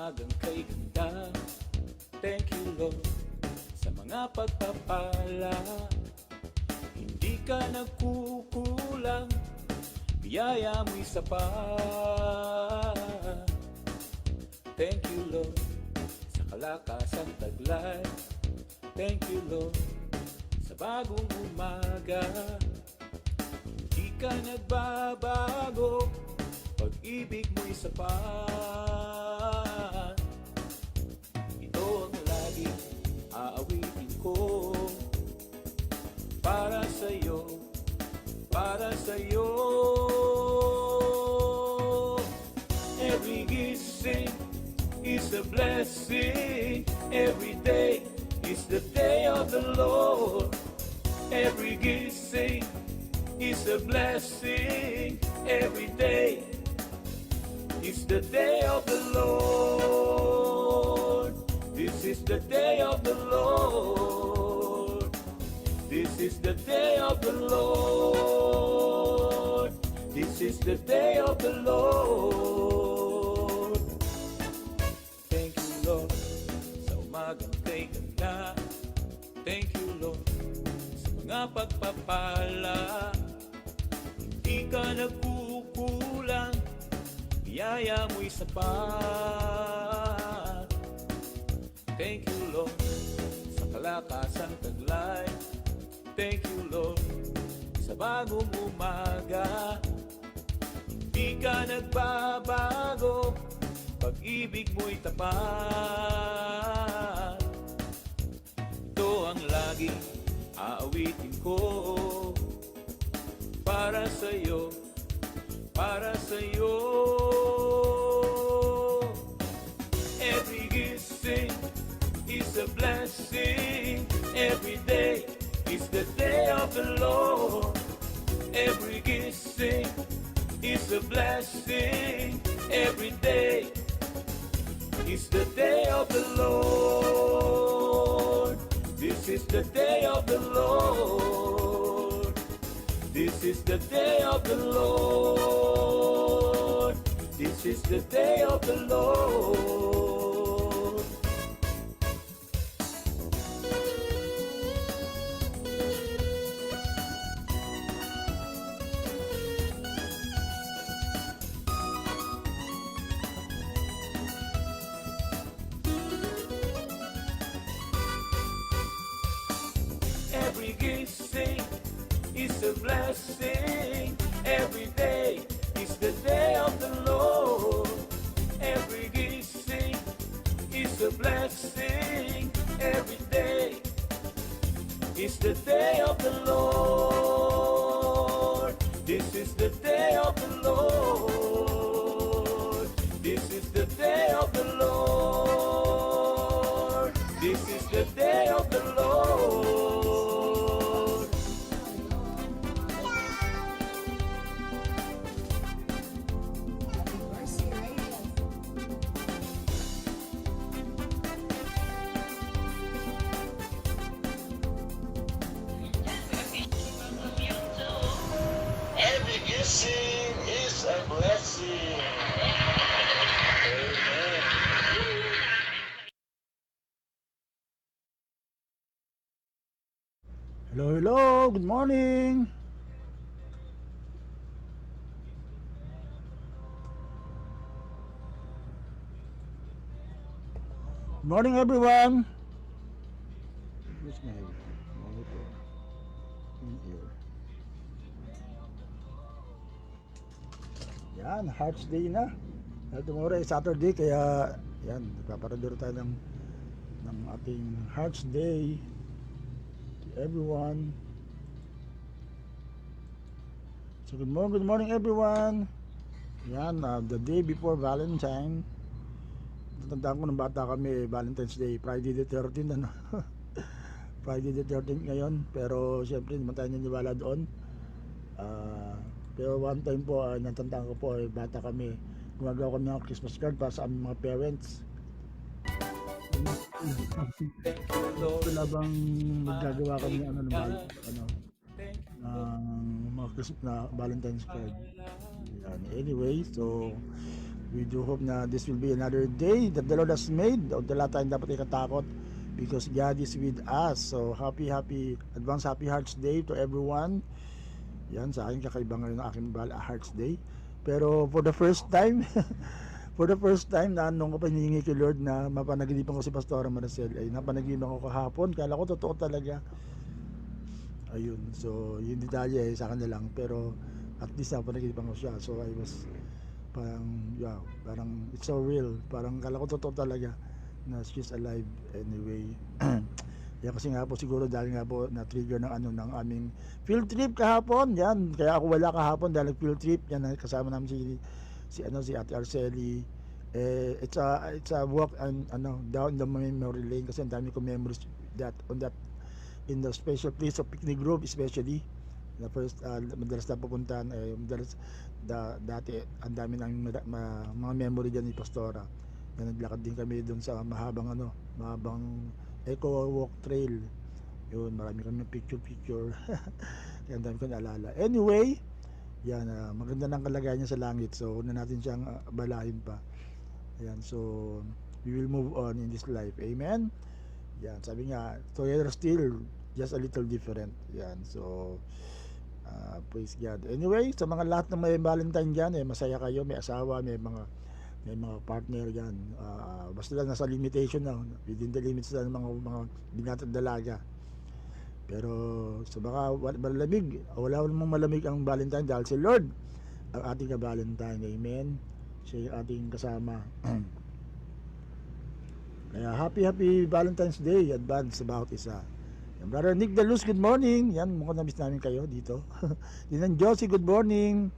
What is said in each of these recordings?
umagang kay ganda. Thank you Lord sa mga pagpapala. Hindi ka nagkukulang, biyaya mo'y sapat. Thank you Lord sa kalakasang taglay. Thank you Lord sa bagong umaga. Hindi ka nagbabago, pag-ibig mo'y sapat. Ito ang lagi aawitin ko, para sa'yo, para sa'yo. Every gising is a blessing. Every day is the day of the Lord. Every gising is a blessing. Every day is the day of the Lord. This is the day of the Lord. This is the day of the Lord. This is the day of the Lord. Thank you Lord sa umagang kay ganda. Thank you Lord sa mga pagpapala. Hindi ka nagkukulang, biyaya mo'y sapat. Thank you Lord sa kalakasang taglay. Thank you Lord sa bagong umaga. Di ka nagbabago, pag-ibig mo'y tapat. Ito ang laging aawitin ko, para sa'yo, para sa'yo. Every gising is a blessing. Every day is the day of the Lord. Every gising is a blessing. Every day is the day of the Lord. This is the day of the Lord. This is the day of the Lord. This is the day of the Lord. Every gising is a blessing. Every day is the day of the Lord. Every gising is a blessing. Every day is the day of the Lord. This is the day of the Lord. This is the day of the Lord. This is the day of the Lord. Every blessing is a blessing. Amen. Hello, hello, good morning. Good morning everyone. Where's my monitor? In here. Yan, Hearts Day na. Tomorrow ay Saturday, kaya yan, nagpaparadoro tayo ng ating Hearts Day to everyone. So good morning everyone. Yan, the day before Valentine. Natandaan ko ng bata kami, Valentine's Day, Friday the 13th ano. Friday the 13th ngayon, pero syempre naman tayo naniwala doon. Pero one time po, natandaan ko po, bata kami, gumagawa kami ng Christmas card para sa aming mga parents. Labang maggagawa kami ng mga Christmas na Valentine's card. Yan. Anyway, so We do hope na this will be another day that the Lord has made. Wala tayong dapat ikatakot because God is with us. So advance happy Hearts Day to everyone. Yan, sa akin kakaiba ngayon ang aking Hearts Day. Pero for the first time, na nung ko pa hinihingi kay Lord na mapanaginipan ko si Pastora Maricel, ay napanaginipan ko kahapon. Kala ko totoo talaga. Ayun, so yung detalye sa akin na lang. Pero at least napanaginipan ko siya. So I was parang it's so real. Parang kala ko totoo talaga na she's alive anyway. Yan kasi nga po siguro dahil nga po na trigger ng aming field trip kahapon. Yan, kaya ako wala kahapon dahil field trip. Yan, kasama namin si Ate Arceli. It's a walk and down the memory lane kasi ang dami ko memories in the special place of picnic grove, especially the first madalas na pupuntahan, dati ang dami ng mga memory dyan ni Pastora. Yan, naglakad din kami doon sa mahabang Eco Walk Trail. Yun, marami kami picture. Kaya ang dami ko naalala. Anyway, yan, maganda ng kalagayan niya sa langit. So, huwag na natin siyang balahin pa. Ayan, so we will move on in this life. Amen? Yan, sabi nga, together still, just a little different. Yan, so praise God. Anyway, sa mga lahat ng may Valentine dyan, masaya kayo, may asawa, may mga partner yan. Basta lang nasa limitation na, within the limits na ng mga binatang dalaga. Pero sa baka malamig, wala namang malamig ang Valentine dahil si Lord ang ating ka-Valentine. Amen. Siya yung ating kasama. Kaya happy Valentine's Day advance sa bawat isa. Yan, Brother Nick Daluz, good morning. Yan, mukhang namiss namin kayo dito. Dinan Josie, good morning.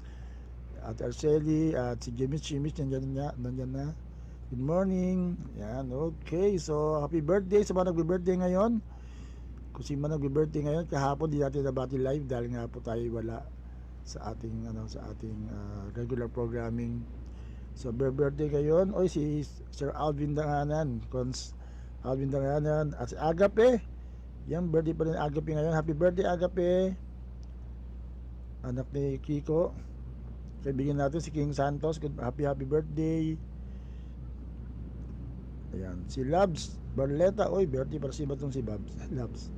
At Arceli at si Jimmy Chimis nandiyan na. Good morning. Yan, okay. So happy birthday sa mga nagbe-birthday ngayon. Kung si man nagbe-birthday ngayon, kahapon di natin nabati live dahil nga po tayo wala sa ating regular programming. So birthday ngayon, si Sir Alvin Danganan, Alvin Danganan at si Agape. Yan, birthday pa rin Agape ngayon. Happy birthday Agape. Anak ni Kiko. Kaibigan natin si King Santos, happy birthday. Ayan, si Labs Barleta, birthday para si batong si Labs.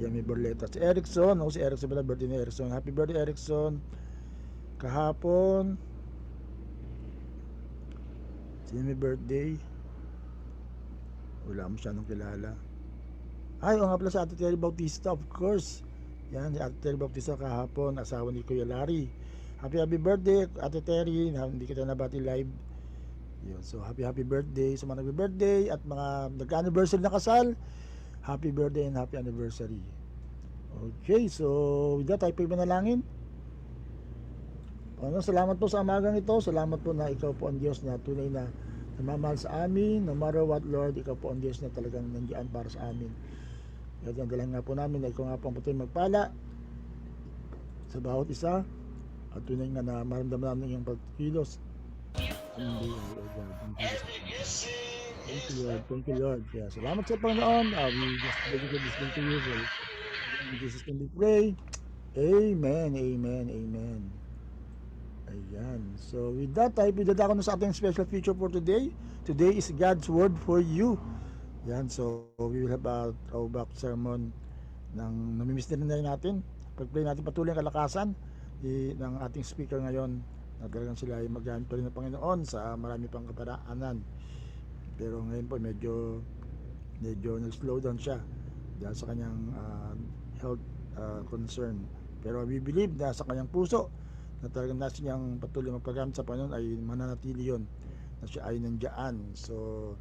Yan, may Barleta. Si Erickson, si Erickson pala, birthday ni Erickson. Happy birthday Erickson. Kahapon, sino may birthday? Wala mo siya nung kilala. Nga pala si Ate Terry Bautista, of course. Yan, si Ate Terry Bautista kahapon, asawa ni Kuya Larry. Happy birthday Ate Terry, hindi kita nabati live. Yun, so happy birthday sa mga nagbe-birthday at mga nag-anniversary na kasal. Happy birthday and happy anniversary. Okay, so with that, tayo manalangin. Salamat po sa amagang ito. Salamat po na ikaw po ang Diyos na tunay na namamahal sa amin. No matter what, Lord, ikaw po ang Diyos na talagang nandiyan para sa amin. At ang dalang nga po namin na ikaw nga po ang patuloy magpala sa bawat isa. At tunay nga na maramdaman namin yung pagkilos. Thank you Lord. Yeah, salamat sa Panginoon. We just dedicate this thing to you. So, in Jesus name we pray. Amen. Ayan. So with that, tayo pidada ko na sa ating special feature for today. Today is God's Word for you. Yan. So we will have a throwback sermon ng namimiss na rin natin. Pag-play natin patuloy ang kalakasan ng ating speaker ngayon na talagang sila ay maggamit pa rin ng Panginoon sa marami pang kaparaanan. Pero ngayon po medyo nag-slow down siya dahil sa kanyang health concern. Pero we believe na sa kanyang puso na talagang nasa niyang patuloy magpagamit sa Panginoon ay mananatili yun, na siya ay nandiyan. So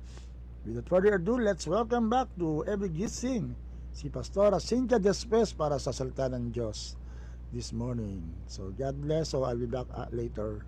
without further ado, let's welcome back to Every Gising si Pastora Cynthia Despes para sa salita ng Diyos this morning. So God bless. So I'll be back later.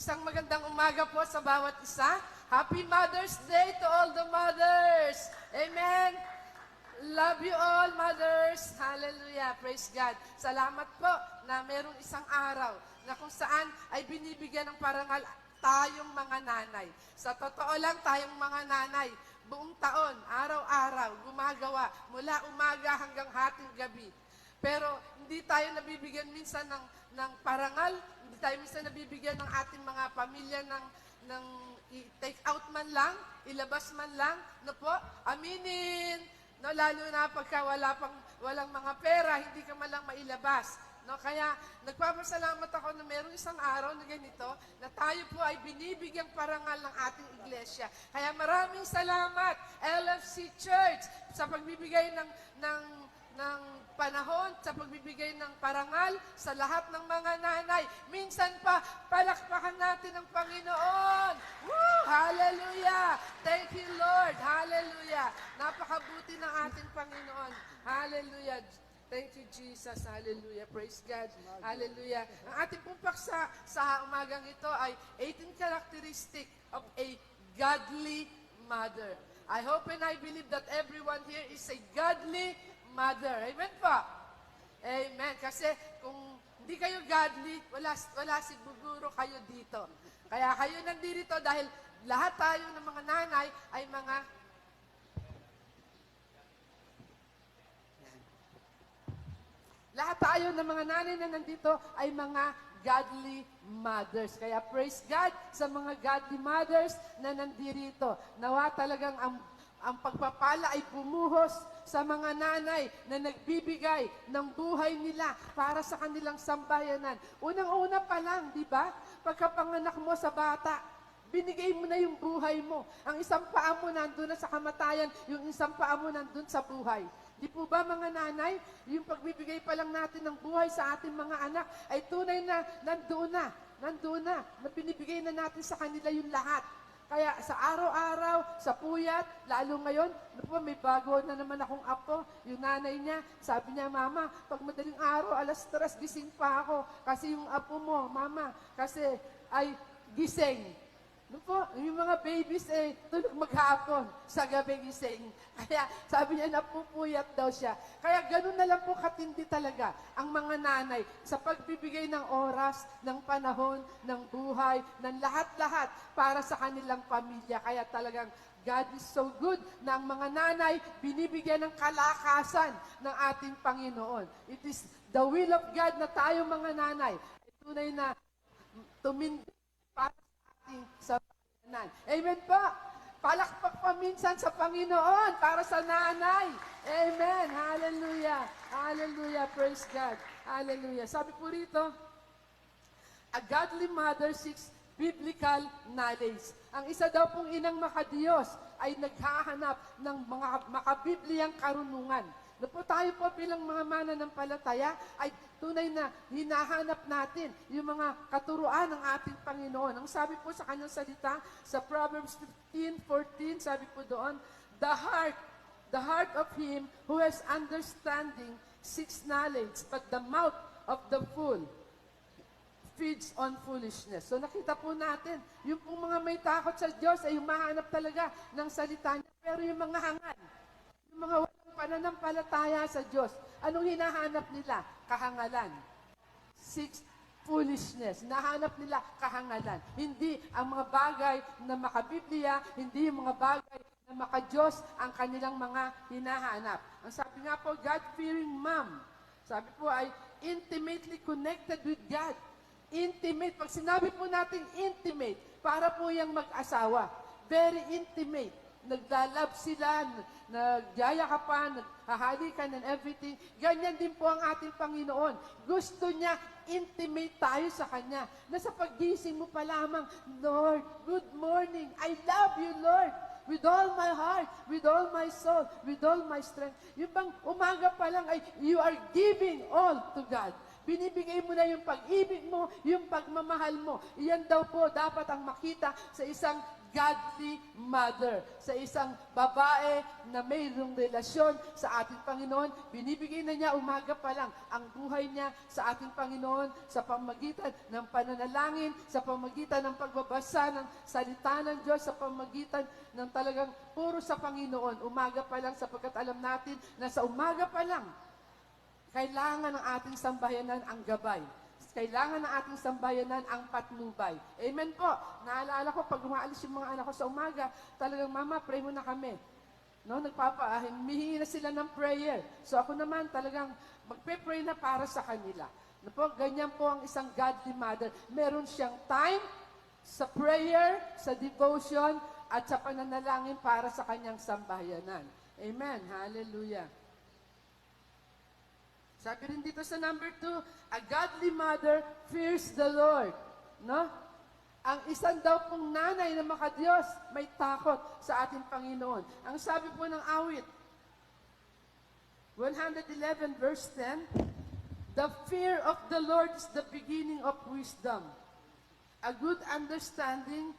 Isang magandang umaga po sa bawat isa. Happy Mother's Day to all the mothers. Amen. Love you all, mothers. Hallelujah. Praise God. Salamat po na merong isang araw na kung saan ay binibigyan ng parangal tayong mga nanay. Sa totoo lang, tayong mga nanay, buong taon, araw-araw, gumagawa mula umaga hanggang hating gabi. Pero hindi tayo nabibigyan minsan ng parangal, hindi tayo minsan nabibigyan ng ating mga pamilya ng i-take out man lang, ilabas man lang, no po, aminin, no, lalo na pagka walang mga pera, hindi ka man lang mailabas. No, kaya nagpapasalamat ako na mayroong isang araw na ganito na tayo po ay binibigyang parangal ng ating iglesia. Kaya maraming salamat, LFC Church, sa pagbibigay ng panahon, sa pagbibigay ng parangal sa lahat ng mga nanay. Minsan pa, palakpakan natin ang Panginoon. Woo! Hallelujah! Thank you, Lord. Hallelujah! Napakabuti ng ating Panginoon. Hallelujah! Thank you, Jesus. Hallelujah. Praise God. Hallelujah. Ang ating pong paksa sa umagang ito ay 18 characteristic of a godly mother. I hope and I believe that everyone here is a godly mother. Amen po? Amen. Kasi kung hindi kayo godly, wala siguro kayo dito. Kaya kayo nandito dahil lahat tayo ng mga nanay ay mga lahat tayo ng mga nanay na nandito ay mga godly mothers. Kaya praise God sa mga godly mothers na nandirito. Nawa talagang ang pagpapala ay bumuhos sa mga nanay na nagbibigay ng buhay nila para sa kanilang sambayanan. Unang-una pa lang, di ba? Pagkapanganak mo sa bata, binigay mo na yung buhay mo. Ang isang paa mo nandun na sa kamatayan, yung isang paa mo nandun sa buhay. Di po ba mga nanay, yung pagbibigay pa lang natin ng buhay sa ating mga anak ay tunay na nandoon na binibigay na natin sa kanila yung lahat. Kaya sa araw-araw, sa puyat, lalo ngayon, po, may bago na naman akong apo, yung nanay niya, sabi niya, Mama, pag madaling araw, 3:00, gising pa ako. Kasi yung apo mo, Mama, kasi ay gising. No po, yung mga babies tulog maghapon, sa gabi gising. Kaya sabi niya, napupuyat daw siya. Kaya ganun na lang po katindi talaga ang mga nanay sa pagbibigay ng oras, ng panahon, ng buhay, ng lahat-lahat para sa kanilang pamilya. Kaya talagang God is so good na ang mga nanay binibigyan ng kalakasan ng ating Panginoon. It is the will of God na tayo mga nanay ay tunay na tumindi para sa bayanan. Amen po. Palakpak pa minsan sa Panginoon para sa nanay. Amen. Hallelujah. Hallelujah. Praise God. Hallelujah. Sabi po rito, a godly mother seeks biblical knowledge. Ang isa daw pong inang makadiyos ay naghahanap ng mga makabibliyang karunungan. Na po tayo po bilang mga mananampalataya ay tunay na hinahanap natin yung mga katuruan ng ating Panginoon. Ang sabi po sa kanyang salita, sa Proverbs 15:14, sabi po doon, the heart of him who has understanding seeks knowledge, but the mouth of the fool feeds on foolishness. So nakita po natin, yung pong mga may takot sa Diyos ay humahanap talaga ng salita niya. Pero yung mga hangal, yung mga walang pananampalataya sa Diyos, anong hinahanap nila? Kahangalan. Foolishness. Hinahanap nila kahangalan. Hindi ang mga bagay na makabiblia, hindi yung mga bagay na makadiyos ang kanilang mga hinahanap. Ang sabi nga po, God-fearing mom, sabi po ay intimately connected with God. Intimate. Pag sinabi po natin intimate, para po yung mag-asawa. Very intimate. Naglalab sila, nagyayakapan, naghahalikan and everything. Ganyan din po ang ating Panginoon. Gusto niya, intimate tayo sa Kanya. Nasa paggising mo pa lamang, Lord, good morning. I love you, Lord. With all my heart, with all my soul, with all my strength. Yung bang umaga pa lang ay you are giving all to God. Binibigay mo na yung pag-ibig mo, yung pagmamahal mo. Iyan daw po dapat ang makita sa isang godly mother. Sa isang babae na mayroong relasyon sa ating Panginoon, binibigay na niya umaga pa lang ang buhay niya sa ating Panginoon sa pamagitan ng pananalangin, sa pamagitan ng pagbabasa ng salita ng Diyos, sa pamagitan ng talagang puro sa Panginoon. Umaga pa lang sapagkat alam natin na sa umaga pa lang, kailangan ng ating sambayanan ang gabay. Kailangan ng ating sambayanan ang patnubay. Amen po. Naalala ko, pag umaalis yung mga anak ko sa umaga, talagang, Mama, pray mo na kami. No, humihingi na sila ng prayer. So ako naman talagang magpe-pray na para sa kanila. No po, ganyan po ang isang godly mother. Meron siyang time sa prayer, sa devotion, at sa pananalangin para sa kanyang sambayanan. Amen. Hallelujah. Sabi rin dito sa number 2, a godly mother fears the Lord. No? Ang isang daw pong nanay na makadiyos, may takot sa ating Panginoon. Ang sabi po ng awit, 111 verse 10, the fear of the Lord is the beginning of wisdom. A good understanding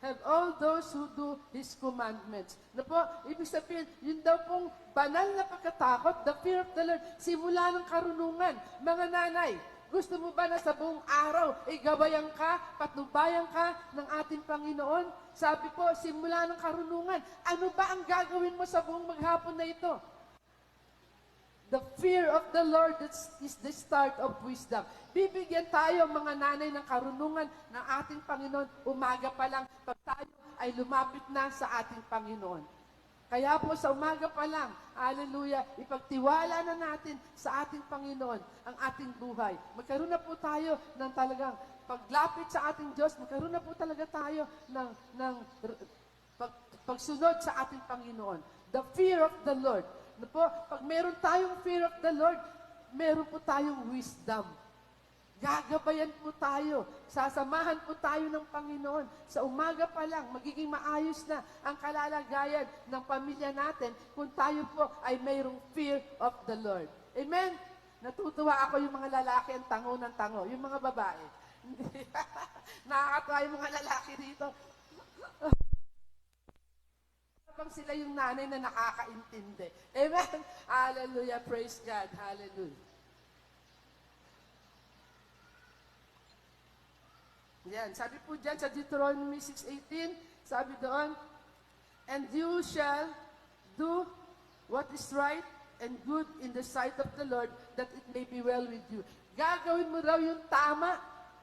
have all those who do His commandments. Na po, ibig sabihin, yun daw pong banal na pagkatakot, the fear of the Lord, simula ng karunungan. Mga nanay, gusto mo ba na sa buong araw, gabayan ka, patnubayan ka ng ating Panginoon? Sabi po, simula ng karunungan, ano ba ang gagawin mo sa buong maghapon na ito? The fear of the Lord is the start of wisdom. Bibigyan tayo mga nanay ng karunungan ng ating Panginoon umaga pa lang pag tayo ay lumapit na sa ating Panginoon. Kaya po sa umaga pa lang, hallelujah, ipagtiwala na natin sa ating Panginoon ang ating buhay. Magkaroon na po tayo ng talagang paglapit sa ating Diyos, magkaroon na po talaga tayo ng pagsunod sa ating Panginoon. The fear of the Lord. No po, pag meron tayong fear of the Lord, meron po tayong wisdom. Gagabayan po tayo. Sasamahan po tayo ng Panginoon. Sa umaga pa lang, magiging maayos na ang kalalagayan ng pamilya natin kung tayo po ay mayroong fear of the Lord. Amen? Natutuwa ako yung mga lalaki ang tango ng tango. Yung mga babae. Nakakatawa yung mga lalaki rito. Habang sila yung nanay na nakakaintindi. Amen? Hallelujah. Praise God. Hallelujah. Yan. Sabi po dyan sa Deuteronomy 6:18, sabi doon, and you shall do what is right and good in the sight of the Lord, that it may be well with you. Gagawin mo raw yung tama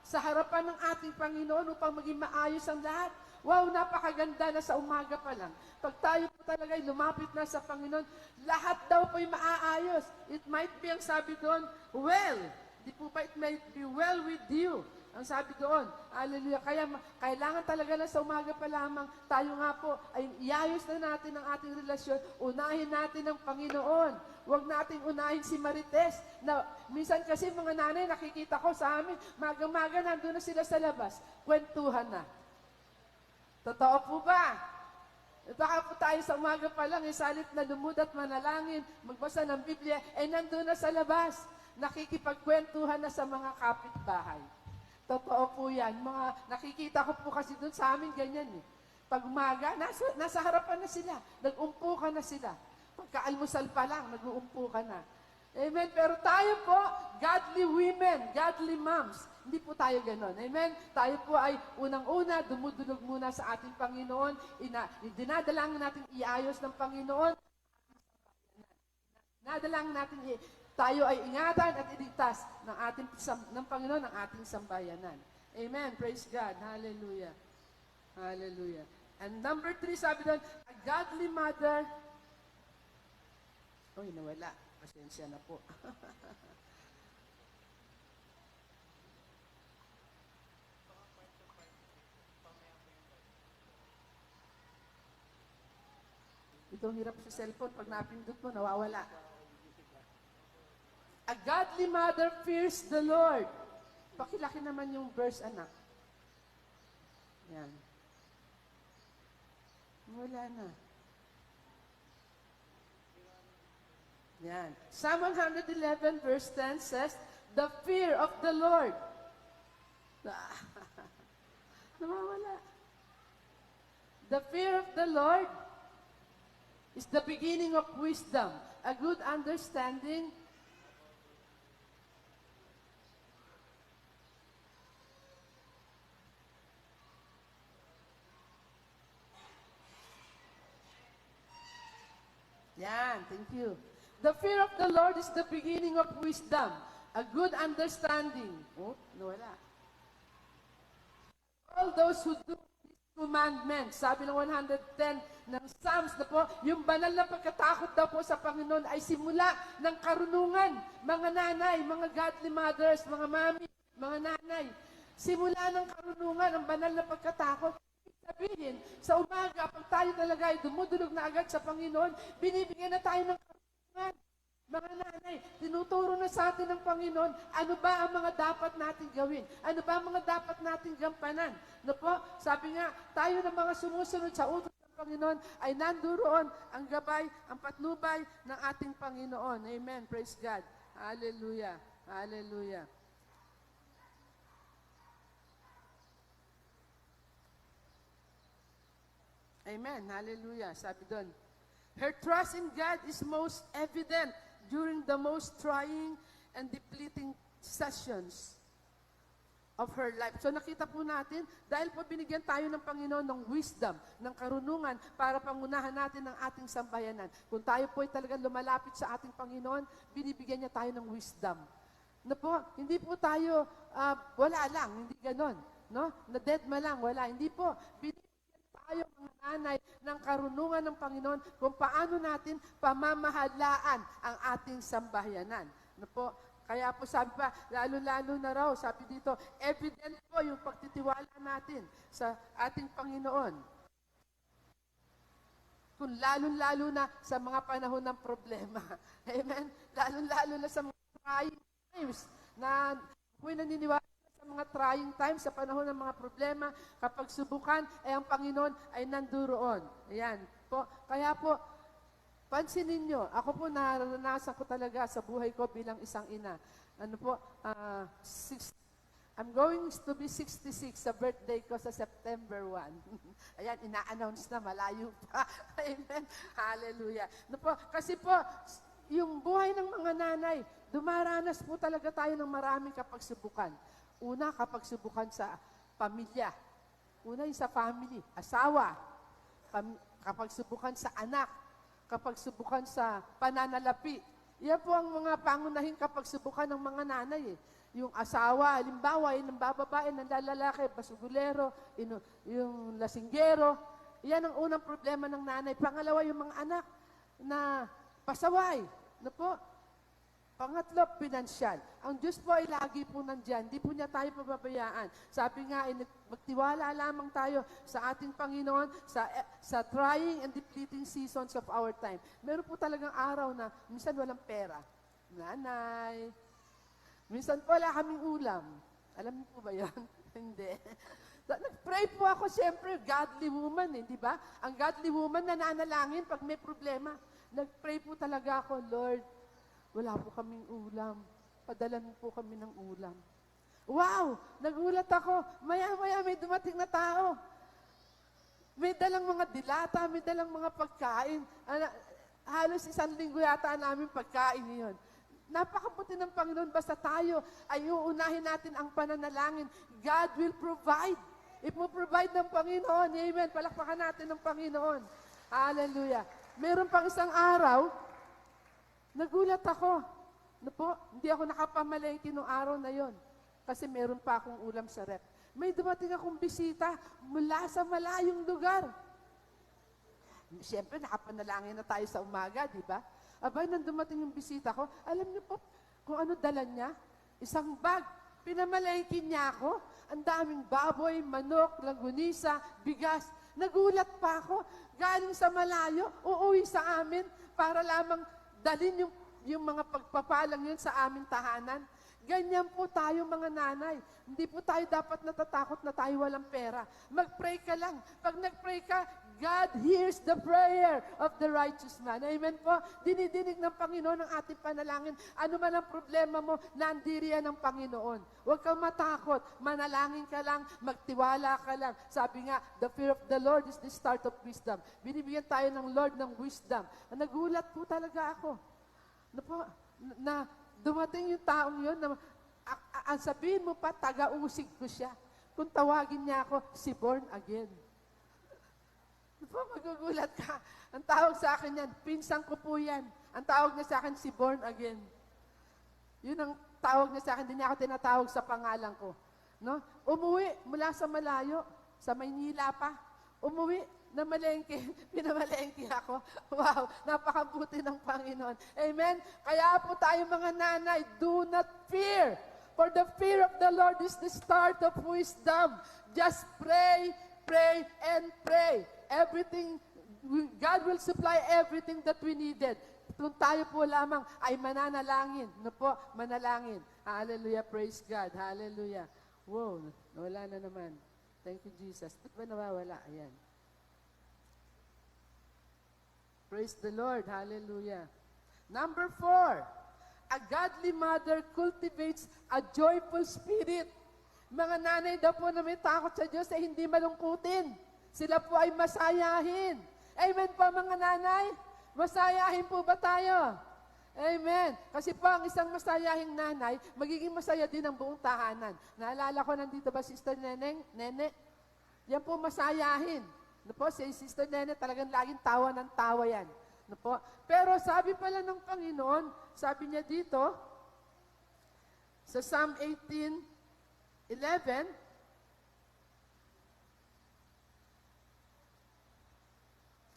sa harapan ng ating Panginoon upang maging maayos ang lahat. Wow, napakaganda na sa umaga pa lang. Pag tayo po talaga ay lumapit na sa Panginoon, lahat daw po'y maaayos. It might be, ang sabi doon, well. Di po ba it might be well with you? Ang sabi doon, hallelujah. Kaya kailangan talaga na sa umaga pa lamang, tayo nga po ay iayos na natin ang ating relasyon. Unahin natin ang Panginoon. Huwag nating unahin si Marites. Na, minsan kasi mga nanay, nakikita ko sa amin, maga-maga nandun na sila sa labas. Kwentuhan na. Totoo po ba? Baka po tayo sa umaga pa lang, salit na lumud at manalangin, magbasa ng Biblia, nandun na sa labas. Nakikipagkwentuhan na sa mga kapitbahay. Totoo po yan. Mga, nakikita ko po kasi doon sa amin ganyan eh. Pag umaga, nasa harapan na sila. Nag-umpo ka na sila. Pagka-almusal pa lang, nag-uumpo ka na. Amen. Pero tayo po, godly women, godly moms, hindi po tayo ganon. Amen? Tayo po ay unang-una, dumudulog muna sa ating Panginoon. Dinadalangin natin iayos ng Panginoon. Dinadalangin natin tayo ay ingatan at iligtas ng Panginoon ng ating sambayanan. Amen. Praise God. Hallelujah. Hallelujah. And number 3, sabi doon, a godly mother. Oy, nawala. Pasensya na po. Itong hirap sa cellphone, pag napindot mo, nawawala. A godly mother fears the Lord. Pakilaki naman yung verse, anak. Yan. Wala na. Yan. Psalm 111 verse 10 says, the fear of the Lord. Nawawala. The fear of the Lord is the beginning of wisdom. A good understanding Yan, thank you. The fear of the Lord is the beginning of wisdom. A good understanding. Oh, nawala. All those who do His commandments, sabi ng 110 ng Psalms na po, yung banal na pagkatakot daw po sa Panginoon ay simula ng karunungan. Mga nanay, mga godly mothers, mga mami, mga nanay. Simula ng karunungan, ang banal na pagkatakot. Sabihin, sa umaga, pag tayo talaga ay dumudulog na agad sa Panginoon, binibigyan na tayo ng karunungan. Mga nanay, tinuturo na sa atin ng Panginoon, ano ba ang mga dapat natin gawin? Ano ba ang mga dapat natin gampanan? No po, sabi nga, tayo na mga sumusunod sa utos ng Panginoon ay nanduroon ang gabay, ang patnubay ng ating Panginoon. Amen. Praise God. Hallelujah. Hallelujah. Amen. Hallelujah. Sabi doon, her trust in God is most evident during the most trying and depleting sessions of her life. So nakita po natin, dahil po binigyan tayo ng Panginoon ng wisdom, ng karunungan, para pangunahan natin ang ating sambayanan. Kung tayo po ay talagang lumalapit sa ating Panginoon, binibigyan niya tayo ng wisdom. Na po, hindi po tayo, wala lang, hindi ganon. No? Na dead ma lang, wala. Hindi po. Binibigyan tayo mga nanay ng karunungan ng Panginoon kung paano natin pamamahalaan ang ating sambayanan. No po? Kaya po sabi pa, lalo-lalo na raw, sabi dito, evident po yung pagtitiwala natin sa ating Panginoon. Kung lalo-lalo na sa mga panahon ng problema. Amen? Lalo-lalo na sa mga trying times na ako'y naniniwala sa mga trying times, sa panahon ng mga problema, kapag subukan, ang Panginoon ay nanduroon. Ayan po. Kaya po, pansinin nyo, ako po naranasan ko talaga sa buhay ko bilang isang ina. Ano po, I'm going to be 66 sa birthday ko sa September 1. Ayan, ina-announce na, malayo pa. Amen. Hallelujah. Ano po, kasi po, yung buhay ng mga nanay, dumaranas po talaga tayo ng maraming kapagsubukan. Una, kapag subukan sa pamilya. Una, yung sa family, asawa. Kapag subukan sa anak. Kapag subukan sa pananalapi. Yan po ang mga pangunahing kapag subukan ng mga nanay. Yung asawa, halimbawa, yung bababae, ng lalaki, basugulero, yung lasinggero. Yan ang unang problema ng nanay. Pangalawa, yung mga anak na pasaway. Na po, pangatlo, pinansyal. Ang Diyos po ay lagi po nandyan. Di po niya tayo pababayaan. Sabi nga, magtiwala lamang tayo sa ating Panginoon sa trying and depleting seasons of our time. Meron po talagang araw na minsan walang pera. Nanay. Minsan po wala kaming ulam. Alam niyo po ba yan? Hindi. Nag-pray po ako, siyempre, godly woman, di ba? Ang godly woman nananalangin pag may problema. Nag-pray po talaga ako, Lord, wala po kaming ulam. Padalan po kami ng ulam. Wow! Nagulat ako. Maya-maya may dumating na tao. May dalang mga dilata, may dalang mga pagkain. Halos 1 linggo yata namin pagkain yun. Napakabuti ng Panginoon. Basta tayo ay uunahin natin ang pananalangin. God will provide. Ipo-provide ng Panginoon. Amen. Palakpakan natin ng Panginoon. Hallelujah. Meron pang isang araw, nagulat ako. Hindi ako nakapamalengke nung araw na yon. Kasi meron pa akong ulam sa rep. May dumating akong bisita mula sa malayong lugar. Siyempre, nakapanalangin na tayo sa umaga, di ba? Abay, nang dumating yung bisita ko, alam niyo po kung ano dala niya? Isang bag. Pinamalengke niya ako. Ang daming baboy, manok, langgunisa, bigas. Nagulat pa ako. Galing sa malayo, uuwi sa amin para lamang dalhin yung mga pagpapalang yun sa aming tahanan. Ganyan po tayo mga nanay. Hindi po tayo dapat natatakot na tayo walang pera. Mag-pray ka lang. Pag nag-pray ka, God hears the prayer of the righteous man. Amen po. Dinidinig ng Panginoon ang ating panalangin. Ano man ang problema mo, nandiriyan ng Panginoon. Huwag kang matakot. Manalangin ka lang, magtiwala ka lang. Sabi nga, the fear of the Lord is the start of wisdom. Binibigyan tayo ng Lord ng wisdom. Nagulat po talaga ako. Na dumating yung taong yun, na ang sabihin mo pa, taga-usig ko siya. Kung tawagin niya ako, si born again. Magugulat ka. Ang tawag sa akin yan, pinsan ko po yan. Ang tawag niya sa akin, si born again. Yun ang tawag niya sa akin, hindi niya ako tinatawag sa pangalan ko. No? Umuwi mula sa malayo, sa Maynila pa. Umuwi na malengke, pinamalengke ako. Wow, napakabuti ng Panginoon. Amen? Kaya po tayo mga nanay, do not fear. For the fear of the Lord is the start of wisdom. Just pray, pray, and pray. Everything, God will supply everything that we needed. Kung tayo po lamang ay mananalangin. No po, manalangin. Hallelujah, praise God. Hallelujah. Wow, nawala na naman. Thank you, Jesus. Ba't ba nawawala? Ayan. Praise the Lord. Hallelujah. Number 4, a godly mother cultivates a joyful spirit. Mga nanay daw po na may takot sa Diyos ay hindi malungkutin. Sila po ay masayahin. Amen po mga nanay? Masayahin po ba tayo? Amen. Kasi po ang isang masayahing nanay, magiging masaya din ang buong tahanan. Naalala ko, nandito ba Sister Neneng? Nene? Yan po masayahin. No po, si Sister Nene talagang laging tawa ng tawa yan. No po? Pero sabi pala ng Panginoon, sabi niya dito, sa Psalm 18:11,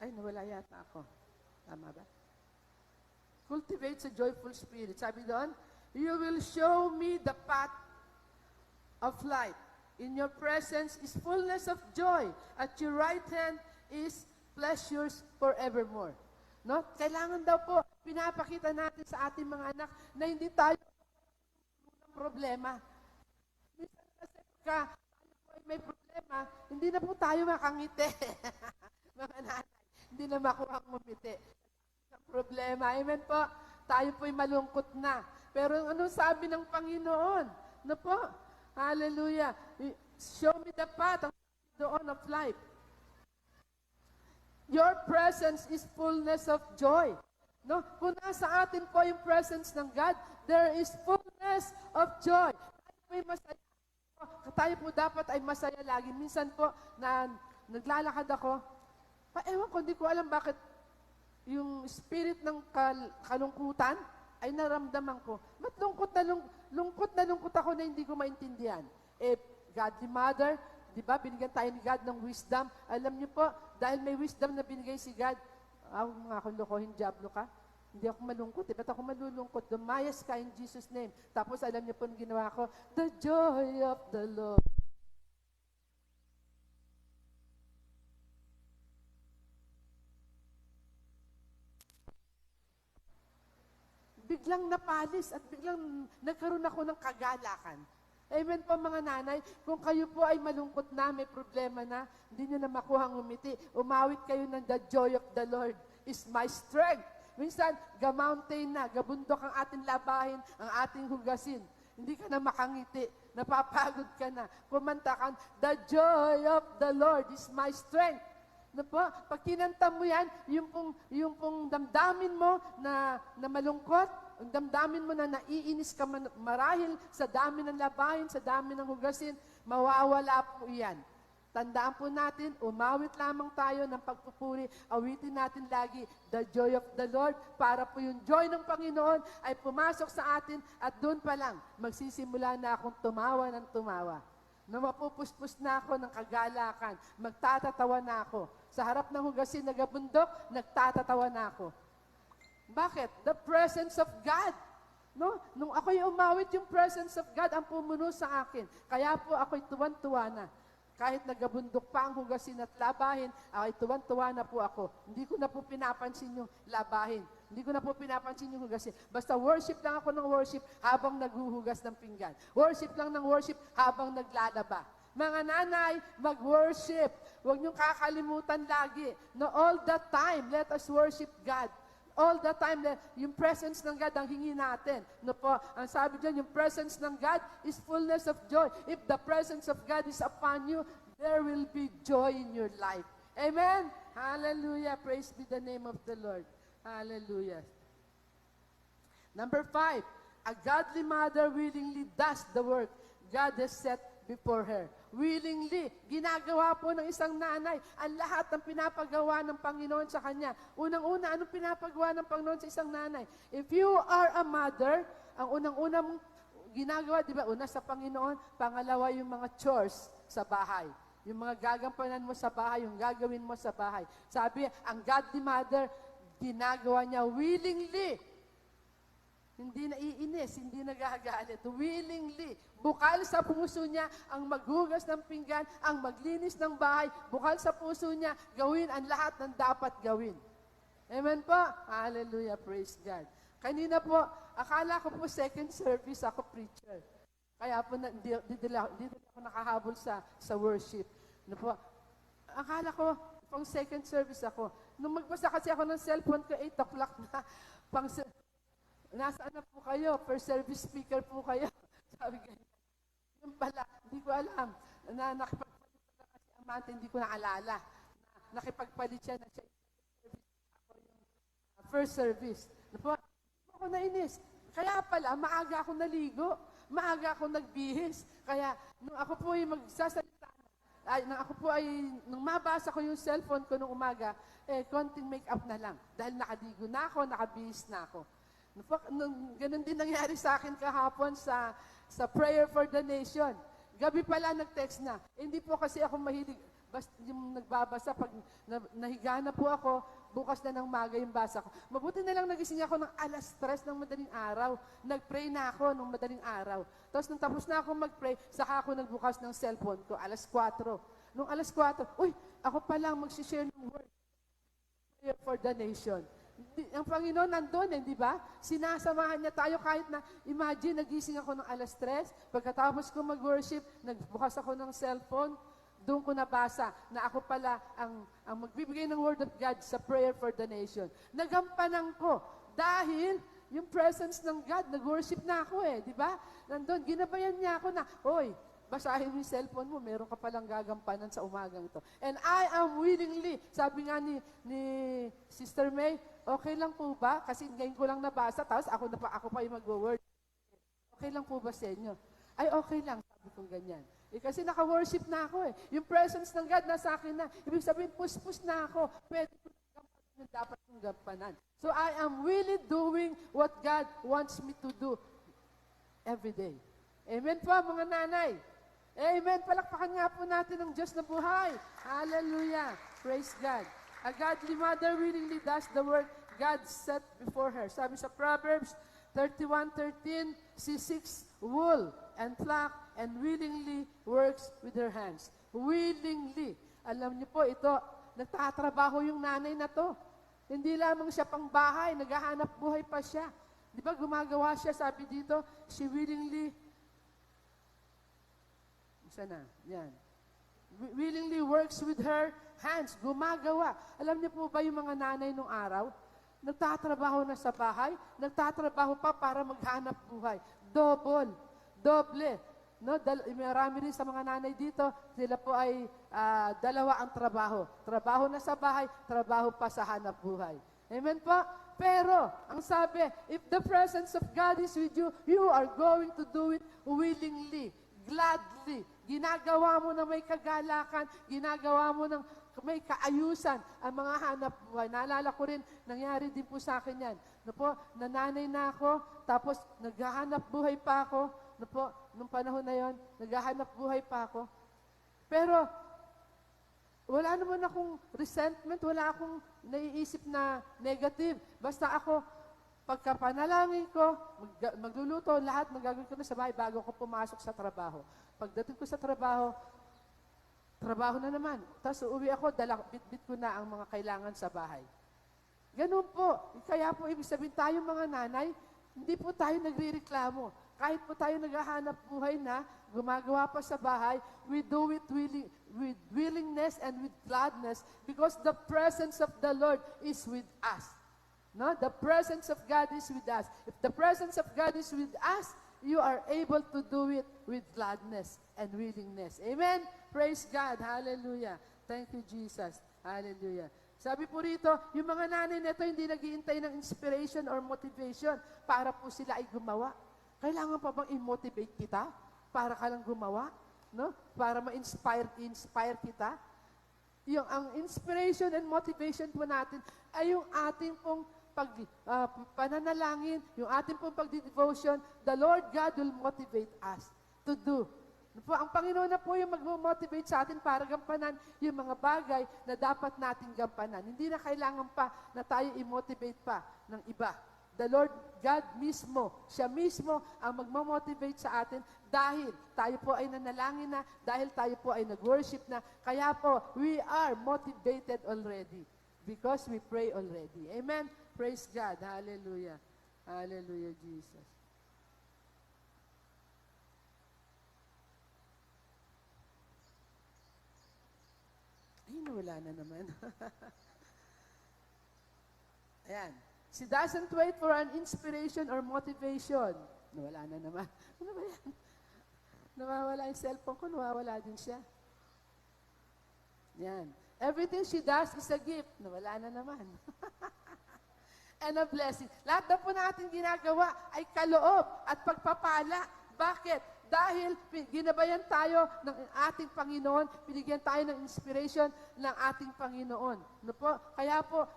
ay, nawala yata ako. Tama ba? Cultivates a joyful spirit. Sabi doon, you will show me the path of life. In your presence is fullness of joy. At your right hand is pleasures forevermore. No? Kailangan daw po, pinapakita natin sa ating mga anak na hindi tayo ng problema. Minsan kasi pagka tayo po ay may problema, hindi na po tayo makangiti. Mga nanay. Hindi na makuha ang umiti. Ang problema. Amen po. Tayo po'y malungkot na. Pero ano sabi ng Panginoon? Ano po? Hallelujah. Show me the path of life. Your presence is fullness of joy. No? Kung nasa atin po yung presence ng God, there is fullness of joy. Tayo po'y masaya. Tayo po dapat ay masaya lagi. Minsan po, na naglalakad ako, ewan ko, hindi ko alam bakit yung spirit ng kalungkutan ay naramdaman ko. Ba't lungkot na lungkot ako na hindi ko maintindihan? Godly mother, di ba, binigyan tayo ni God ng wisdom. Alam niyo po, dahil may wisdom na binigay si God, mga kulukohin, diablo ka, hindi ako malungkot. Ba't ako malulungkot? Dumayas ka in Jesus' name. Tapos alam niyo po, ginawa ko, the joy of the Lord. Biglang napalis at biglang nagkaroon ako ng kagalakan. Amen po mga nanay, kung kayo po ay malungkot na, may problema na, hindi nyo na makuha ang umiti, umawit kayo ng the joy of the Lord is my strength. Minsan, ga-mountain na, gabundok ang ating labahin, ang ating hugasin. Hindi ka na makangiti, napapagod ka na. Kumanta ka, the joy of the Lord is my strength. Na po, pag kinanta mo yan, yung pong damdamin mo na malungkot, ang damdamin mo na naiinis ka marahil sa dami ng labahin, sa dami ng hugasin, mawawala po yan. Tandaan po natin, umawit lamang tayo ng pagpupuri, awitin natin lagi the joy of the Lord para po yung joy ng Panginoon ay pumasok sa atin at doon pa lang, magsisimula na akong tumawa ng tumawa. Na mapupuspos na ako ng kagalakan, magtatatawa na ako. Sa harap ng hugasin na gabundok, nagtatatawa na ako. Bakit? The presence of God. No? Nung ako'y umawit, yung presence of God ang pumuno sa akin. Kaya po ako'y tuwan-tuwa na. Kahit nagabundok pa ang hugasin at labahin, ako'y tuwan-tuwa na po ako. Hindi ko na po pinapansin yung labahin. Hindi ko na po pinapansin yung hugasin. Basta worship lang ako ng worship habang naghuhugas ng pinggan. Worship lang ng worship habang naglalaba. Mga nanay, mag-worship. Huwag niyong kakalimutan lagi. No, all the time, let us worship God. All the time, yung presence ng God ang hingi natin. No po, ang sabi dyan, yung presence ng God is fullness of joy. If the presence of God is upon you, there will be joy in your life. Amen? Hallelujah. Praise be the name of the Lord. Hallelujah. Number 5, a godly mother willingly does the work God has set before her. Willingly, ginagawa po ng isang nanay ang lahat ng pinapagawa ng Panginoon sa kanya. Unang-una, anong pinapagawa ng Panginoon sa isang nanay? If you are a mother, ang unang-una mong ginagawa, di ba, una sa Panginoon, pangalawa yung mga chores sa bahay. Yung mga gagampanan mo sa bahay, yung gagawin mo sa bahay. Sabi, ang godly mother, ginagawa niya willingly. Hindi naiinis, hindi nagagalit. Willingly. Bukal sa puso niya ang maghugas ng pinggan, ang maglinis ng bahay. Bukal sa puso niya, gawin ang lahat ng dapat gawin. Amen po? Hallelujah, praise God. Kanina po, akala ko po second service ako preacher. Kaya po, dito ako nakahabol sa worship. Ano po? Akala ko, pang second service ako. Nung magbasa kasi ako ng cellphone ko, 8 o'clock na. Nasaan na po kayo? Per service speaker po kayo. Sabi ganyan. Yung pala, hindi ko alam. Nakipagpalit na kasi amante, hindi ko naalala. Nakipagpalit siya na siya. Ako yung first service. Napo, ako nainis. Kaya pala, maaga ako naligo. Maaga ako nagbihis. Kaya, nung ako po ay magsasalita nung mabasa ko yung cellphone ko nung umaga, konting make-up na lang. Dahil nakaligo na ako, nakabihis na ako. Ganun din nangyari sa akin kahapon sa Prayer for the Nation. Gabi pala nag-text na. Hindi po kasi ako mahilig, basta yung nagbabasa, pag nahiga na po ako, bukas na ng maga yung basa ko. Mabuti na lang nagising ako ng 3:00 ng madaling araw. Nag-pray na ako ng madaling araw. Tapos nung tapos na ako mag-pray, saka ako nagbukas ng cellphone ko, 4:00. Nung 4:00, ako palang mag-share ng word. Prayer for the Nation. Ang Panginoon nandun, di ba? Sinasamahan niya tayo kahit na, imagine, nagising ako ng 3:00, pagkatapos ko mag-worship, nagbukas ako ng cellphone, doon ko nabasa na ako pala ang magbibigay ng Word of God sa Prayer for the Nation. Nagampanan ko dahil yung presence ng God, nag-worship na ako di ba? Nandun, ginabayan niya ako na, basahin mo yung cellphone mo, meron ka palang gagampanan sa umagang to. And I am willingly, sabi nga ni Sister May, okay lang po ba? Kasi ngayon ko lang nabasa, tapos ako pa yung mag-word. Okay lang po ba sa inyo? Ay, okay lang, sabi kong ganyan. Kasi naka-worship na ako Yung presence ng God nasa akin na. Ibig sabihin, push na ako. Pwede ko gampanan yung dapat kong gampanan. So I am really doing what God wants me to do every day. Amen po, mga nanay. Amen. Palakpakan nga po natin ang Diyos na buhay. Hallelujah. Praise God. A godly mother willingly does the work God set before her. Sabi sa Proverbs 31:13, she seeks wool and flock and willingly works with her hands. Willingly. Alam niyo po, ito, nagtatrabaho yung nanay na to. Hindi lamang siya pang bahay, naghahanap buhay pa siya. Di ba gumagawa siya, sabi dito, she willingly yan. Willingly works with her hands. Gumagawa. Alam niyo po ba yung mga nanay nung araw? Nagtatrabaho na sa bahay, nagtatrabaho pa para maghanap buhay. Doble. No? Marami rin sa mga nanay dito, sila po ay dalawa ang trabaho. Trabaho na sa bahay, trabaho pa sa hanap buhay. Amen po? Pero, ang sabi, if the presence of God is with you, you are going to do it willingly, gladly. Ginagawa mo na may kagalakan, ginagawa mo ng may kaayusan ang mga hanap buhay. Naalala ko rin, nangyari din po sa akin yan. Nananay na ako, tapos naghahanap buhay pa ako. Nung panahon na yon, naghahanap buhay pa ako. Pero, wala naman akong resentment, wala akong naiisip na negative. Basta ako, pagkapanalangin ko, magluluto, lahat magagawin ko na sa bahay bago ko pumasok sa trabaho. Pagdating ko sa trabaho na naman. Tapos uuwi ako, bit-bit ko na ang mga kailangan sa bahay. Ganun po. Kaya po, ibig sabihin tayo mga nanay, hindi po tayo nagre-reklamo. Kahit po tayo naghahanap buhay na, gumagawa pa sa bahay, we do it with willingness and with gladness because the presence of the Lord is with us. No? The presence of God is with us. If the presence of God is with us, you are able to do it with gladness and willingness. Amen? Praise God. Hallelujah. Thank you, Jesus. Hallelujah. Sabi po rito, yung mga nanay nito hindi naghihintay ng inspiration or motivation para po sila ay gumawa. Kailangan pa bang i-motivate kita para ka lang gumawa? No? Para ma-inspire kita? Ang inspiration and motivation po natin ay yung ating pong pananalangin, yung ating pong pagdi-devotion. The Lord God will motivate us to do. Po, ang Panginoon na po yung mag-motivate sa atin para gampanan yung mga bagay na dapat nating gampanan. Hindi na kailangan pa na tayo i-motivate pa ng iba. The Lord God mismo, siya mismo ang mag-motivate sa atin dahil tayo po ay nanalangin na, dahil tayo po ay nag-worship na. Kaya po, we are motivated already because we pray already. Amen? Praise God. Hallelujah. Hallelujah, Jesus. Ay, nawala na naman. Ayan. She doesn't wait for an inspiration or motivation. Nawala na naman. Ano ba yan? Nawawala yung cellphone ko, nawawala din siya. Yan. Everything she does is a gift. Nawala na naman. And a blessing. Lahat na po natin ginagawa ay kaloob at pagpapala. Bakit? Dahil ginabayan tayo ng ating Panginoon, binigyan tayo ng inspiration ng ating Panginoon. No po? Kaya po,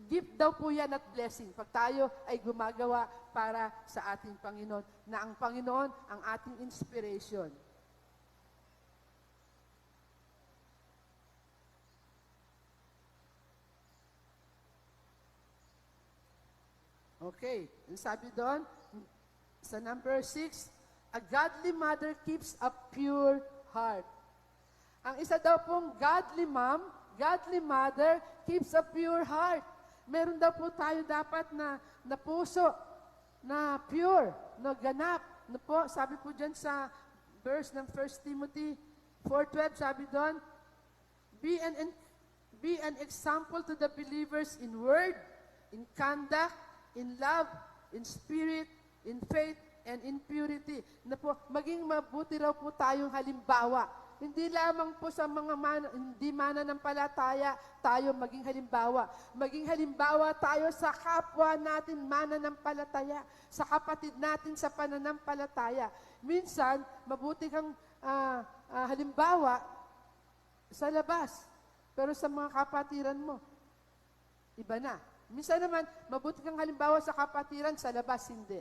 gift daw po yan at blessing. Pag tayo ay gumagawa para sa ating Panginoon, na ang Panginoon ang ating inspiration. Okay, ang sabi doon, sa number 6, a godly mother keeps a pure heart. Ang isa daw pong godly mom, godly mother, keeps a pure heart. Meron daw po tayo dapat na puso, na pure, na ganap. No po, sabi po dyan sa verse ng 1 Timothy 4:12, sabi doon, be an example to the believers in word, in conduct, in love, in spirit, in faith, and in purity. Na po, maging mabuti raw po tayong halimbawa. Hindi lamang po sa mga hindi mananampalataya tayo maging halimbawa. Maging halimbawa tayo sa kapwa natin mananampalataya, sa kapatid natin sa pananampalataya. Minsan, mabuti kang halimbawa sa labas, pero sa mga kapatiran mo, iba na. Minsan naman, mabuti kang halimbawa sa kapatiran, sa labas hindi.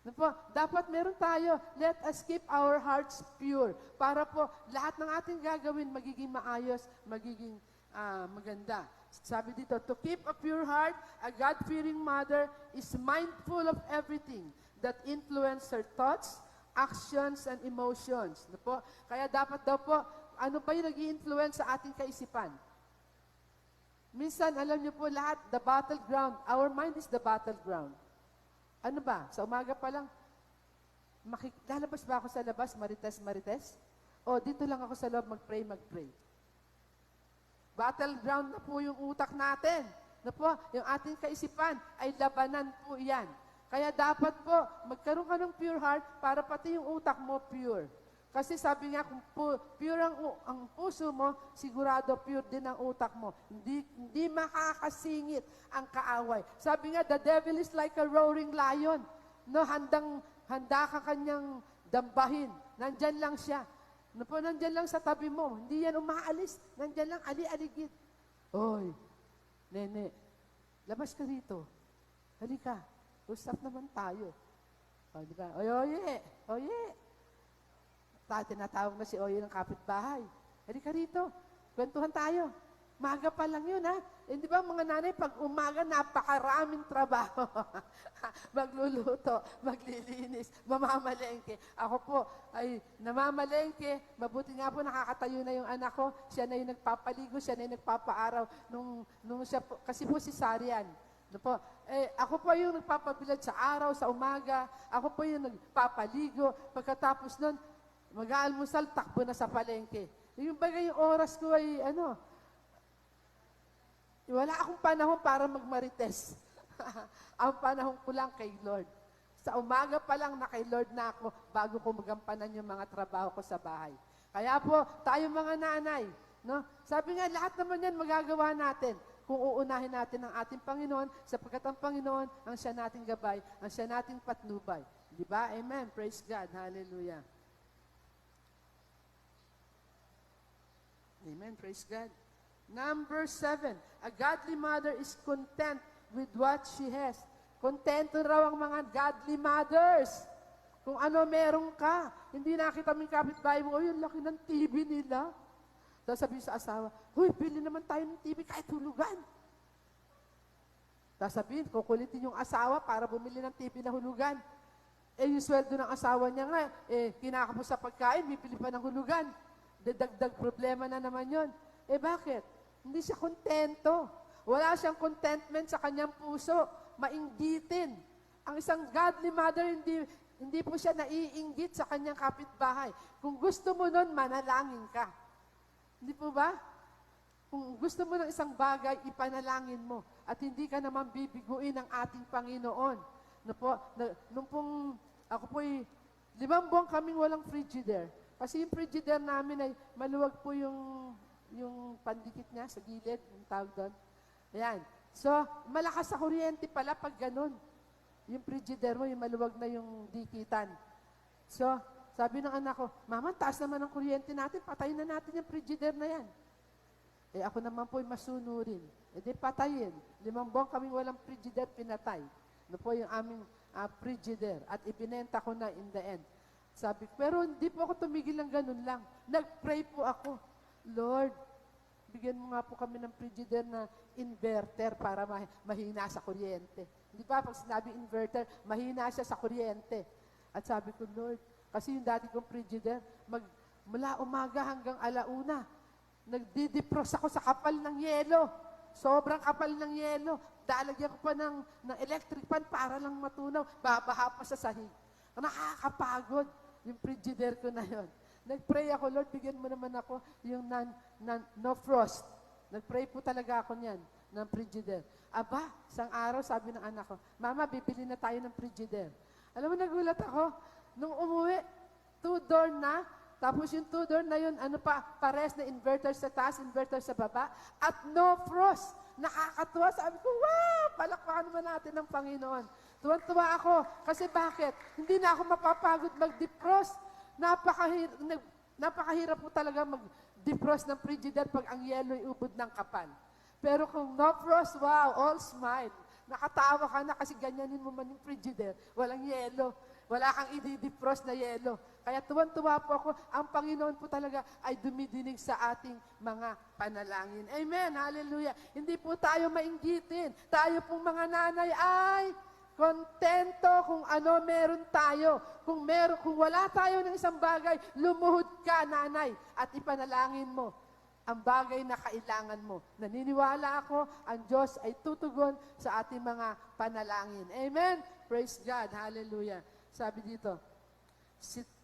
Po, dapat meron tayo, let us keep our hearts pure. Para po, lahat ng ating gagawin magiging maayos, magiging maganda. Sabi dito, to keep a pure heart, a God-fearing mother is mindful of everything that influence her thoughts, actions, and emotions. Po, kaya dapat daw po, ano ba yung nag-i-influence sa ating kaisipan? Minsan, alam niyo po lahat, the battleground, our mind is the battleground. Ano ba? Sa umaga pa lang, lalabas ba ako sa labas, marites? O dito lang ako sa loob, mag-pray. Battleground na po yung utak natin. Na po, yung ating kaisipan ay labanan po yan. Kaya dapat po, magkaroon ka ng pure heart para pati yung utak mo pure. Kasi sabi nga, kung pure ang puso mo, sigurado pure din ang utak mo. Hindi makakasingit ang kaaway. Sabi nga, the devil is like a roaring lion. No, handa ka kanyang dambahin. Nandyan lang siya. No po, nandyan lang sa tabi mo. Hindi yan umaalis. Nandyan lang, ali-aligid. Oy, nene, labas ka rito. Halika, usap naman tayo. O, di ba? Oye. Tinatawag na si Oye ng kapitbahay. Halika rito, kwentuhan tayo. Maga pa lang yun, ha? Di ba mga nanay, pag umaga, napakaraming trabaho. Magluluto, maglilinis, mamamalengke. Ako po ay namamalengke. Mabuti nga po, nakakatayo na yung anak ko. Siya na yung nagpapaligo, siya na yung nagpapaaraw. Nung siya po, kasi po si Sarian. Ano po? Ako po yung nagpapabilad sa araw, sa umaga. Ako po yung nagpapaligo. Pagkatapos nun, mag-aalmusal, takbo na sa palengke. Yung bagay yung oras ko ay wala akong panahon para magmarites. Ang panahon ko lang kay Lord. Sa umaga pa lang na kay Lord na ako bago ko magampanan yung mga trabaho ko sa bahay. Kaya po, tayo mga nanay, no? Sabi nga, lahat naman yan magagawa natin kung uunahin natin ang ating Panginoon, sapagkat ang Panginoon ang siya nating gabay, ang siya nating patnubay. Di ba? Amen. Praise God. Hallelujah. Amen. Praise God. Number 7, a godly mother is content with what she has. Kontento raw ang mga godly mothers. Kung ano meron ka. Hindi nakita mo yung kapitbahay mo, yung laki ng TV nila. Tapos sabihin sa asawa, huy, bili naman tayo ng TV kahit hulugan. Tapos sabihin, kukulitin yung asawa para bumili ng TV na hulugan. Yung sweldo ng asawa niya nga, kinakapos sa pagkain, bibili pa ng hulugan. Dadagdag problema na naman yon. Bakit? Hindi siya kontento. Wala siyang contentment sa kanyang puso. Mainggitin. Ang isang godly mother, hindi po siya naiinggit sa kanyang kapitbahay. Kung gusto mo nun, manalangin ka. Hindi po ba? Kung gusto mo ng isang bagay, ipanalangin mo. At hindi ka naman bibiguin ng ating Panginoon. Nung pong, ako po'y 5 buwan kaming walang frigidaire. Kasi yung frigidaire namin ay maluwag po yung pandikit niya sa gilid, yung tawag doon. Ayan. So, malakas sa kuryente pala pag ganun. Yung frigidaire mo, yung maluwag na yung dikitan. So, sabi ng anak ko, Mama, taas naman ang kuryente natin, patayin na natin yung frigidaire na yan. Ako naman po'y masunurin. Di patayin. 5 buwan kaming walang frigidaire, pinatay. Ano po yung aming frigidaire. At ibinenta ko na in the end. Sabi, pero hindi po ako tumigil ng ganun lang. Nag-pray po ako. Lord, bigyan mo nga po kami ng frigidaire na inverter para mahina sa kuryente. Di ba? Pag sinabi inverter, mahina siya sa kuryente. At sabi ko, Lord, kasi yung dati kong frigidaire, mula umaga hanggang alauna, nagdi-defrost ako sa kapal ng yelo. Sobrang kapal ng yelo. Dalagyan ko pa ng electric fan para lang matunaw. Babaha pa sa sahig. Nakakapagod yung frigidaire ko na yon. Nag-pray ako, Lord, bigyan mo naman ako yung no frost. Nag-pray po talaga ako niyan, ng frigidaire. Aba, isang araw, sabi ng anak ko, Mama, bibili na tayo ng frigidaire. Alam mo, nagulat ako. Nung umuwi, 2-door na, tapos yung 2-door na yun, pares na inverter sa taas, inverter sa baba, at no frost. Nakakatuwa. Sabi ko, wow, palakpakan naman natin ng Panginoon. Tuwan-tuwa ako. Kasi bakit? Hindi na ako mapapagod mag-defrost. Napakahirap po talaga mag-defrost ng frigidaire pag ang yelo ay ubod ng kapal. Pero kung no frost, wow, all smile. Nakatawa ka na kasi ganyanin mo man yung frigidaire. Walang yelo. Wala kang i-defrost na yelo. Kaya tuwan-tuwa po ako, ang Panginoon po talaga ay dumidinig sa ating mga panalangin. Amen, hallelujah. Hindi po tayo mainggitin. Tayo pong mga nanay ay kontento kung ano meron tayo. Kung wala tayo ng isang bagay, lumuhod ka, nanay, at ipanalangin mo ang bagay na kailangan mo. Naniniwala ako, ang Diyos ay tutugon sa ating mga panalangin. Amen? Praise God. Hallelujah. Sabi dito,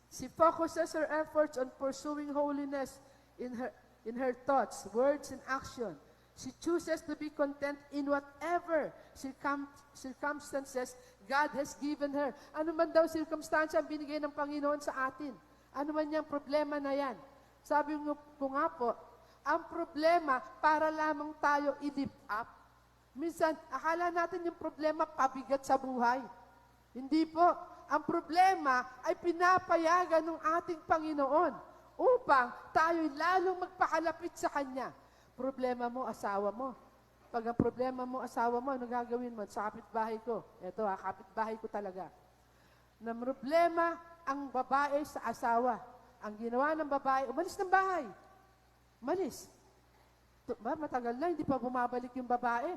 she focuses her efforts on pursuing holiness in her thoughts, words, and action. She chooses to be content in whatever circumstances God has given her. Ano man daw circumstance ang binigay ng Panginoon sa atin. Ano man yung problema na yan. Sabi ko nga po, ang problema para lamang tayo i-lift up. Minsan, akala natin yung problema pabigat sa buhay. Hindi po. Ang problema ay pinapayagan ng ating Panginoon upang tayo lalong magpakalapit sa Kanya. Problema mo, asawa mo. Pag ang problema mo, asawa mo, ano gagawin mo? Sa kapitbahay ko. Ito kapitbahay ko talaga. Na problema ang babae sa asawa. Ang ginawa ng babae, umalis ng bahay. Umalis. Matagal na, hindi pa bumabalik yung babae.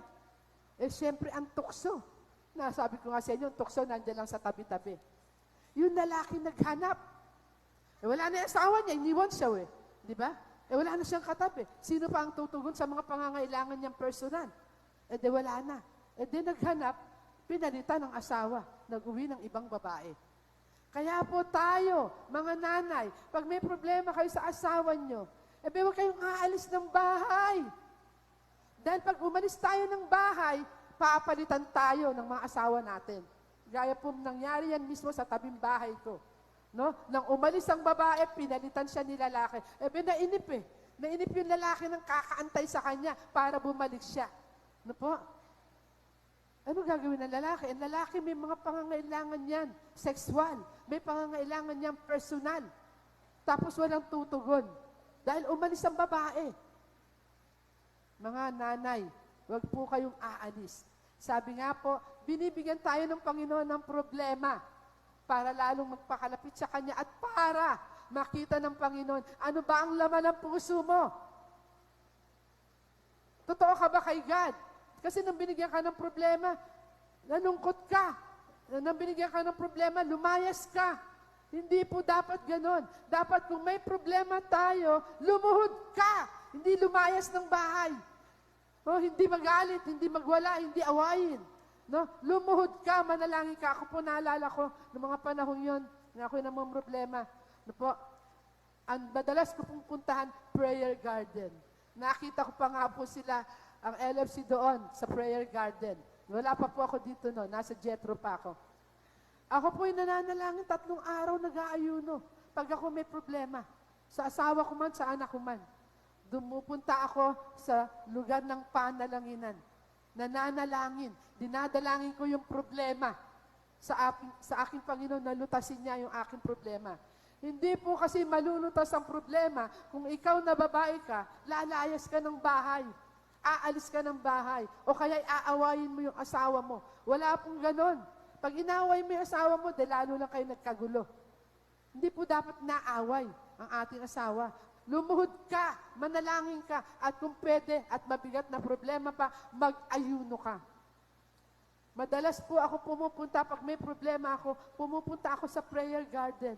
Siyempre, ang tukso. Nasabi ko nga sa inyo, yung tukso nandiyan lang sa tabi-tabi. Yung lalaki naghanap. Wala na yung asawa niya, iniwan siya Di ba? Wala na siyang katabi. Sino pa ang tutugon sa mga pangangailangan niyang personal? Wala na. E di naghanap, pinalitan ng asawa, nag-uwi ng ibang babae. Kaya po tayo, mga nanay, pag may problema kayo sa asawa nyo, huwag kayong aalis ng bahay. Dahil pag umalis tayo ng bahay, papalitan tayo ng mga asawa natin. Gaya po nangyari yan mismo sa tabing bahay ko. No? Nang umalis ang babae, pinalitan siya ni lalaki. Nainip eh. Nainip yung lalaki ng kakaantay sa kanya para bumalik siya. Ano po? Ano gagawin ng lalaki? Ang lalaki may mga pangangailangan yan. Sexual. May pangangailangan yan personal. Tapos walang tutugon. Dahil umalis ang babae. Mga nanay, huwag po kayong aalis. Sabi nga po, binibigyan tayo ng Panginoon ng problema para lalong magpakalapit sa Kanya at para makita ng Panginoon, ano ba ang laman ng puso mo? Totoo ka ba kay God? Kasi nang binigyan ka ng problema, nalungkot ka. Nang binigyan ka ng problema, lumayas ka. Hindi po dapat ganon. Dapat kung may problema tayo, lumuhod ka. Hindi lumayas ng bahay. No, hindi magalit, hindi magwala, hindi awayin. No? Lumuhod ka, manalangin ka. Ako po naalala ko, noong mga panahon yon, na ako'y namang problema. No po, ang madalas ko pong puntahan, prayer garden. Nakita ko pa nga po sila, ang LFC doon, sa prayer garden. Wala pa po ako dito, no? Nasa Jetro pa ako. Ako po'y nananalangin 3 araw nag-aayuno. Pag ako may problema, sa asawa ko man, sa anak ko man. Dumupunta ako sa lugar ng panalanginan. Nananalangin. Dinadalangin ko yung problema sa aking Panginoon na lutasin niya yung aking problema. Hindi po kasi malulutas ang problema kung ikaw na babae ka, lalayas ka ng bahay. Aalis ka ng bahay. O kaya aawayin mo yung asawa mo. Wala pong ganon. Pag inaway mo yung asawa mo, lalo lang kayo nagkagulo. Hindi po dapat naaway ang ating asawa. Lumuhod ka, manalangin ka, at kung pwede at mabigat na problema pa, mag-ayuno ka. Madalas po ako pumupunta, pag may problema ako, pumupunta ako sa prayer garden.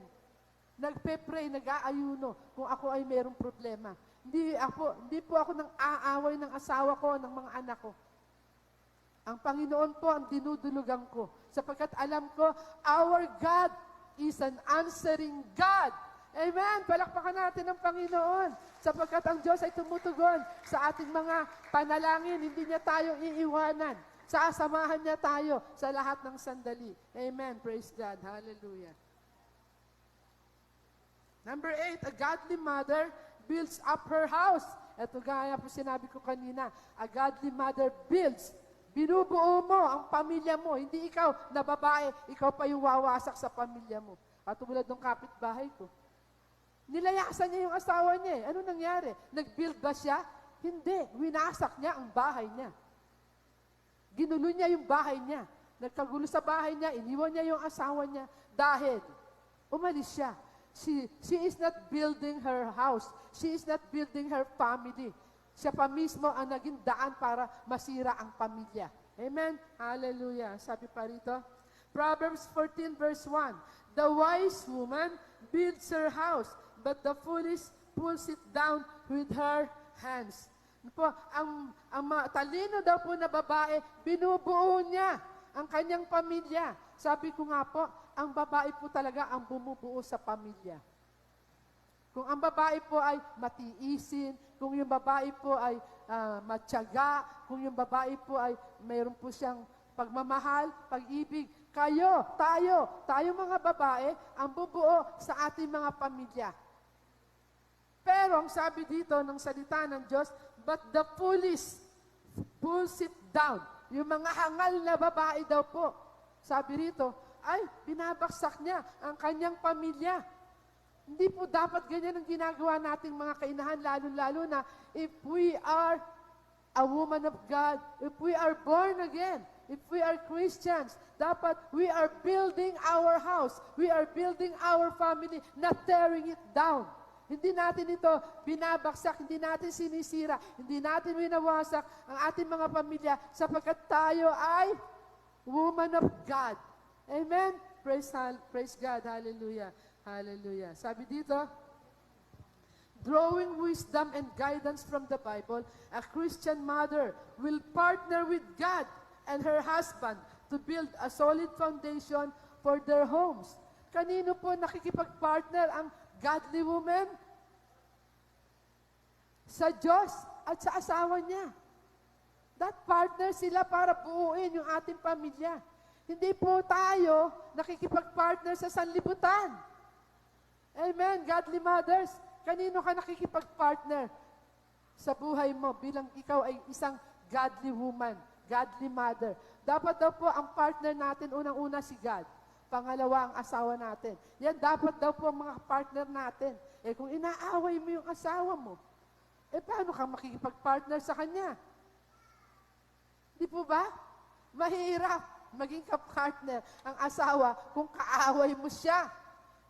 Nagpe-pray, nag-aayuno kung ako ay mayroong problema. Hindi po ako nang aaway ng asawa ko, ng mga anak ko. Ang Panginoon po ang dinudulugan ko. Sapagkat alam ko, our God is an answering God. Amen! Palakpakan natin ang Panginoon. Sapagkat ang Diyos ay tumutugon sa ating mga panalangin. Hindi niya tayo iiwanan. Sasamahan niya tayo sa lahat ng sandali. Amen. Praise God. Hallelujah. Number 8, a godly mother builds up her house. Ito gaya po sinabi ko kanina. A godly mother builds. Binubuo mo ang pamilya mo. Hindi ikaw na babae, ikaw pa yung wawasak sa pamilya mo. At tulad ng kapitbahay ko. Nilayasan niya yung asawa niya eh. Ano nangyari? Nag-build ba siya? Hindi. Winasak niya ang bahay niya. Ginulo niya yung bahay niya. Nagkagulo sa bahay niya, iniwan niya yung asawa niya. Dahil umalis siya. She is not building her house. She is not building her family. Siya pa mismo ang naging daan para masira ang pamilya. Amen? Hallelujah. Sabi pa rito, Proverbs 14 verse 1, the wise woman builds her house, but the foolish pulls it down with her hands. Po, ang talino daw po na babae, binubuo niya ang kanyang pamilya. Sabi ko nga po, ang babae po talaga ang bumubuo sa pamilya. Kung ang babae po ay matiisin, kung yung babae po ay matyaga, kung yung babae po ay mayroon po siyang pagmamahal, pag-ibig, tayo mga babae, ang bubuo sa ating mga pamilya. Pero ang sabi dito ng salita ng Diyos, but the foolish pulls it down. Yung mga hangal na babae daw po, sabi rito, ay binabaksak niya ang kanyang pamilya. Hindi po dapat ganyan ang ginagawa nating mga kainahan, lalo-lalo na if we are a woman of God, if we are born again, if we are Christians, dapat we are building our house, we are building our family, not tearing it down. Hindi natin ito binabaksak, hindi natin sinisira, hindi natin winawasak ang ating mga pamilya sapagkat tayo ay woman of God. Amen? Praise God. Hallelujah. Hallelujah. Sabi dito, drawing wisdom and guidance from the Bible, a Christian mother will partner with God and her husband to build a solid foundation for their homes. Kanino po nakikipag-partner ang godly woman? Sa Diyos at sa asawa niya. That partner sila para buuin yung ating pamilya. Hindi po tayo nakikipag-partner sa sanlibutan. Amen, godly mothers. Kanino ka nakikipag-partner sa buhay mo bilang ikaw ay isang godly woman, godly mother? Dapat daw po ang partner natin, unang-una si God. Pangalawa, ang asawa natin. Yan dapat daw po ang mga partner natin. Eh kung inaaway mo yung asawa mo, eh paano ka makikipag-partner sa kanya? Di po ba? Mahirap maging ka-partner ang asawa kung kaaway mo siya.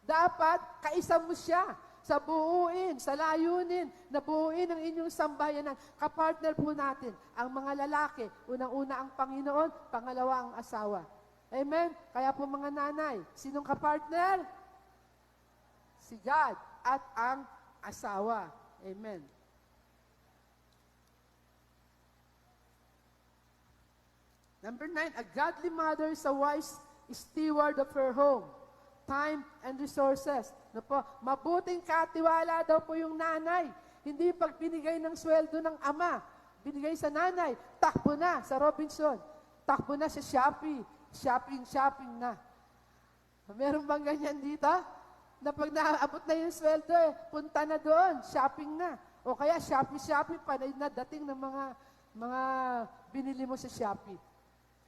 Dapat kaisa mo siya sa buuin, sa layunin, na buuin ang inyong sambayanan. Kapartner po natin ang mga lalaki. Unang-una ang Panginoon, pangalawa ang asawa. Amen? Kaya po mga nanay, sinong kapartner? Si God at ang asawa. Amen. Number 9, a godly mother is a wise steward of her home, time, and resources. No po, mabuting katiwala daw po yung nanay. Hindi pag binigay ng sweldo ng ama, binigay sa nanay, takbo na sa Robinson, takbo na sa Shopee, shopping na. Meron bang ganyan dito? Na pag naabot na yung sweldo, punta na doon, shopping na. O kaya Shopee, panay na dating ng mga binili mo sa Shopee.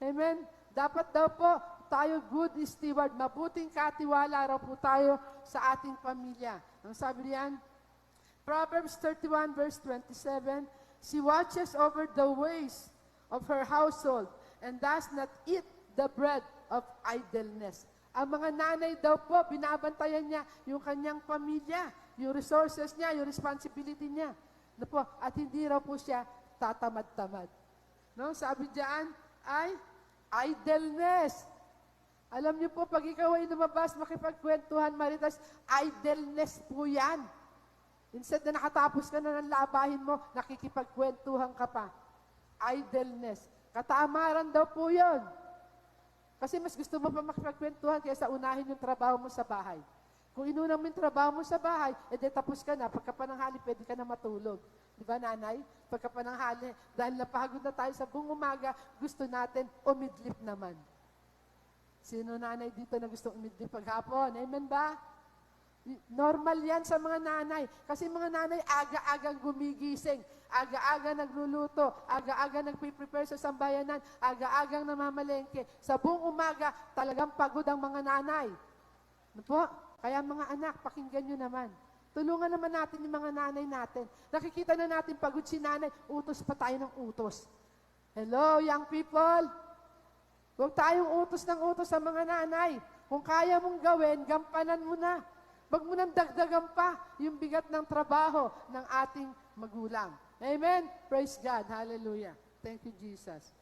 Amen? Dapat daw po tayo good steward, mabuting katiwala raw po tayo sa ating pamilya. Ang sabi riyan, Proverbs 31 verse 27, she watches over the ways of her household and does not eat the bread of idleness. Ang mga nanay daw po, binabantayan niya yung kanyang pamilya, yung resources niya, yung responsibility niya. No po, at hindi raw po siya tatamad-tamad. No? Sabi diyan ay idleness. Alam niyo po, pag ikaw ay lumabas, makipagkwentuhan, maritas, idleness po yan. Instead na nakatapos ka na ng labahin mo, nakikipagkwentuhan ka pa. Idleness. Katamaran daw po yun. Kasi mas gusto mo pa makipagkwentuhan kaysa unahin yung trabaho mo sa bahay. Kung inuna mo yung trabaho mo sa bahay, edi tapos ka na, pagka pananghali, pwede ka na matulog. Di ba, nanay? Pagka pananghali, dahil napagod na tayo sa buong umaga, gusto natin umidlip naman. Sino nanay dito na gusto umidlip paghapon? Amen ba? Normal yan sa mga nanay. Kasi mga nanay, aga-agang gumigising, aga-aga nagluluto, aga-aga nagpiprepare sa sambayanan, aga-agang namamalengke. Sa buong umaga, talagang pagod ang mga nanay. Ano po? Kaya mga anak, pakinggan nyo naman. Tulungan naman natin yung mga nanay natin. Nakikita na natin pagod si nanay, utos pa tayo ng utos. Hello, young people? Huwag tayong utos ng utos sa mga nanay. Kung kaya mong gawin, gampanan mo na. Huwag mo nang dagdagan pa yung bigat ng trabaho ng ating magulang. Amen? Praise God. Hallelujah. Thank you, Jesus.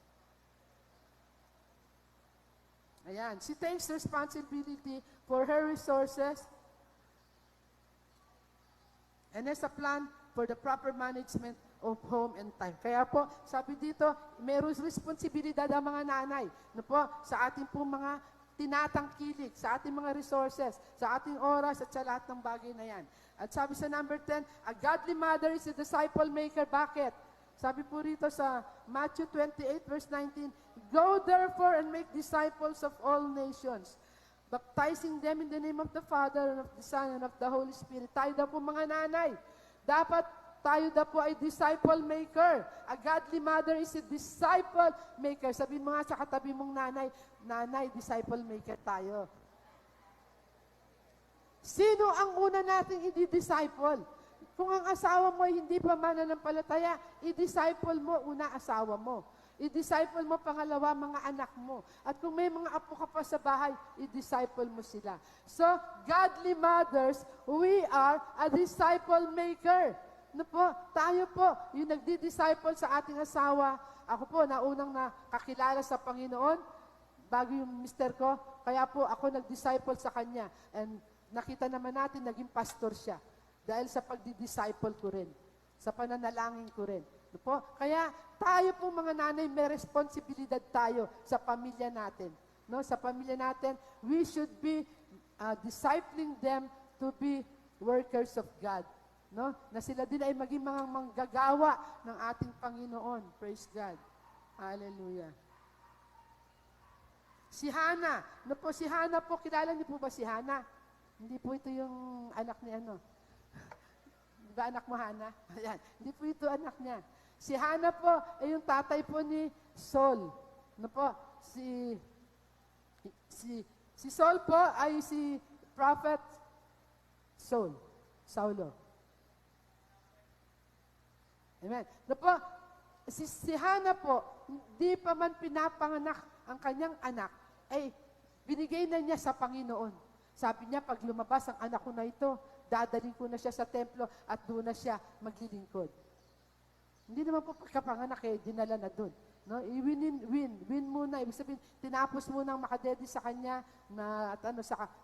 Ayan. She takes responsibility for her resources and has a plan for the proper management of home and time. Kaya po, sabi dito, mayroong responsibilidad ang mga nanay no po, sa ating po mga tinatangkilik, sa ating mga resources, sa ating oras at sa lahat ng bagay na yan. At sabi sa number 10, a godly mother is a disciple maker. Bakit? Sabi po rito sa Matthew 28 verse 19, go therefore and make disciples of all nations, baptizing them in the name of the Father and of the Son and of the Holy Spirit. Tayo daw po mga nanay, dapat tayo daw po ay disciple maker. A godly mother is a disciple maker. Sabihin mo nga sa katabi mong nanay, nanay, disciple maker tayo. Sino ang una nating i-disciple? Kung ang asawa mo ay hindi pa mananampalataya, i-disciple mo una asawa mo. I-disciple mo pangalawa mga anak mo. At kung may mga apo ka pa sa bahay, i-disciple mo sila. So, godly mothers, we are a disciple maker. No po, tayo po, yung nagdi-disciple sa ating asawa. Ako po, naunang nakakilala sa Panginoon, bago yung mister ko, kaya po ako nag-disciple sa kanya. And nakita naman natin, naging pastor siya. Dahil sa pagdi-disciple ko rin, sa pananalangin ko rin. No po? Kaya tayo po mga nanay, may responsibilidad tayo sa pamilya natin. No? Sa pamilya natin, we should be discipling them to be workers of God. No? Na sila din ay maging mga manggagawa ng ating Panginoon. Praise God. Hallelujah. Si Hana. No po, si Hana po, kilala niyo po ba si Hana? Hindi po ito yung anak ni ano. Di ba anak mo Hana? Ayan. Hindi po ito anak niya. Si Hana po, ay yung tatay po ni Saul. No po, si Saul po ay si Prophet Saulo. Amen. No po, si Hana po, hindi pa man pinapanganak ang kanyang anak, ay binigay na niya sa Panginoon. Sabi niya, pag lumabas ang anak ko na ito, dadaling ko na siya sa templo at doon na siya maglilingkod. Hindi naman po pagkapanganak dinala na doon. No? Win muna. Ibig sabihin, tinapos muna ang makadedi sa kanya na, at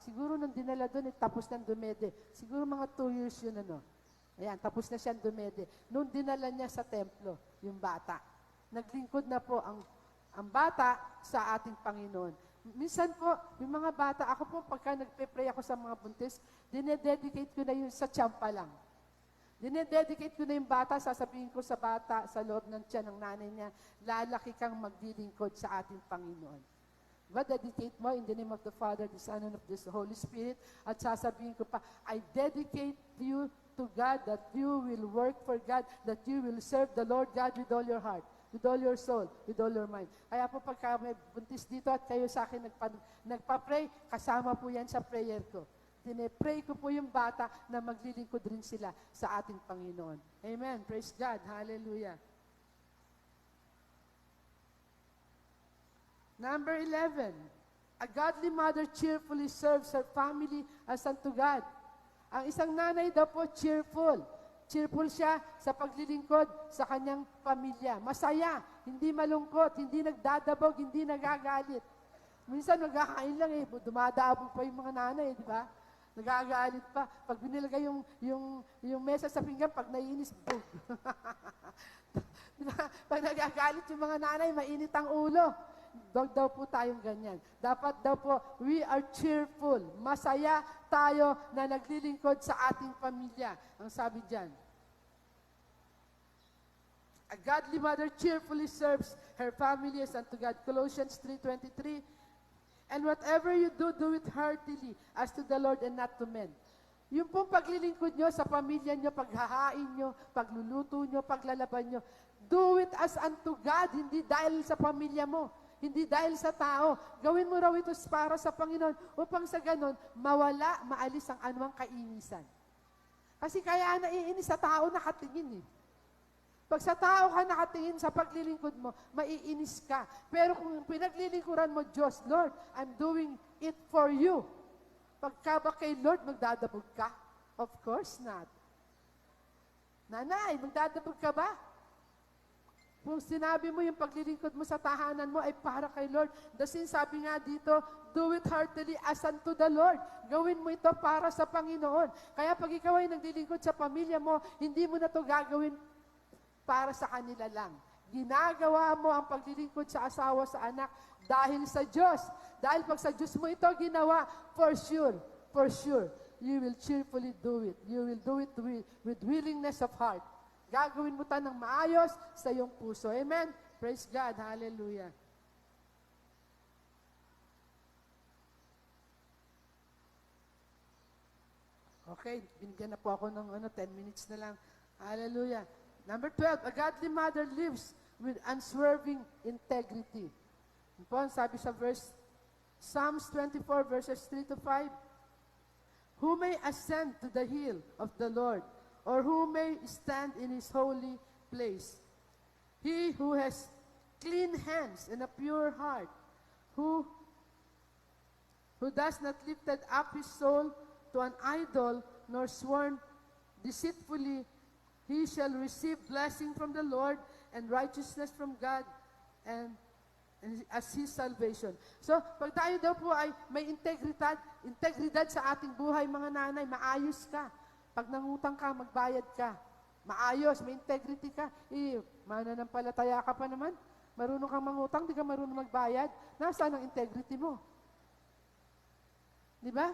siguro nung dinala doon, tapos nang dumede. Siguro mga 2 years yun, Ayan, tapos na siyang dumede. Nung dinala niya sa templo, yung bata, naglingkod na po ang bata sa ating Panginoon. Minsan po, yung mga bata, ako po pagka nagpe-pray ako sa mga buntis, dinededicate ko na yun sa tiyampa lang. Dinededicate ko na yung bata, sasabihin ko sa bata, sa loob ng tiyan ng nanay niya, lalaki kang maglilingkod sa ating Panginoon. Dedicate mo in the name of the Father, the Son, and of the Holy Spirit. At sasabihin ko pa, I dedicate you to God, that you will work for God, that you will serve the Lord God with all your heart, with all your soul, with all your mind. Kaya po pagka may buntis dito at kayo sa akin nagpa-pray, kasama po yan sa prayer ko. Dinepray ko po yung bata na maglilingkod rin sila sa ating Panginoon. Amen. Praise God. Hallelujah. Number 11, a godly mother cheerfully serves her family as unto God. Ang isang nanay daw po cheerful. Cheerful siya sa paglilingkod sa kanyang pamilya. Masaya, hindi malungkot, hindi nagdadabog, hindi nagagalit. Minsan nagkakain lang dumadabog pa yung mga nanay, di ba? Nagagalit pa. Pag binilagay yung mesa sa pinggan, pag naiinis, boom. Diba? Pag nagagalit yung mga nanay, mainit ang ulo. Huwag daw po tayong ganyan. Dapat daw po, we are cheerful. Masaya tayo na naglilingkod sa ating pamilya. Ang sabi dyan. A godly mother cheerfully serves her family as unto God. Colossians 3:23. And whatever you do, do it heartily, as to the Lord and not to men. Yung pong paglilingkod nyo sa pamilya nyo, paghahain nyo, pagluluto nyo, paglalaban nyo, do it as unto God, hindi dahil sa pamilya mo, hindi dahil sa tao. Gawin mo raw ito para sa Panginoon upang sa ganon, maalis ang anumang kainisan. Kasi kaya naiinis sa tao nakatingin Pag sa tao ka nakatingin sa paglilingkod mo, maiinis ka. Pero kung pinaglilingkuran mo, Diyos, Lord, I'm doing it for you. Pagka ba kay Lord, magdadabog ka? Of course not. Nanay, magdadabog ka ba? Kung sinabi mo yung paglilingkod mo sa tahanan mo ay para kay Lord, dasin sabi nga dito, do it heartily as unto the Lord. Gawin mo ito para sa Panginoon. Kaya pag ikaw ay naglilingkod sa pamilya mo, hindi mo na ito gagawin para sa kanila lang. Ginagawa mo ang paglilingkod sa asawa, sa anak, dahil sa Diyos. Dahil pag sa Diyos mo ito ginawa, for sure, you will cheerfully do it. You will do it with willingness of heart. Gagawin mo ito ng maayos sa iyong puso. Amen? Praise God. Hallelujah. Okay, binigyan na po ako ng 10 minutes na lang. Hallelujah. Number 12, a godly mother lives with unswerving integrity. Ano po, sabi sa Psalms 24, verses 3 to 5, who may ascend to the hill of the Lord, or who may stand in his holy place? He who has clean hands and a pure heart, who does not lift up his soul to an idol, nor sworn deceitfully, he shall receive blessing from the Lord and righteousness from God and as his salvation. So, pag tayo daw po ay may integridad sa ating buhay, mga nanay, maayos ka. Pag nangutang ka, magbayad ka. maayos, may integrity ka. Mananampalataya ka pa naman. Marunong kang mangutang, di ka marunong magbayad. Nasaan ang integrity mo? Di ba?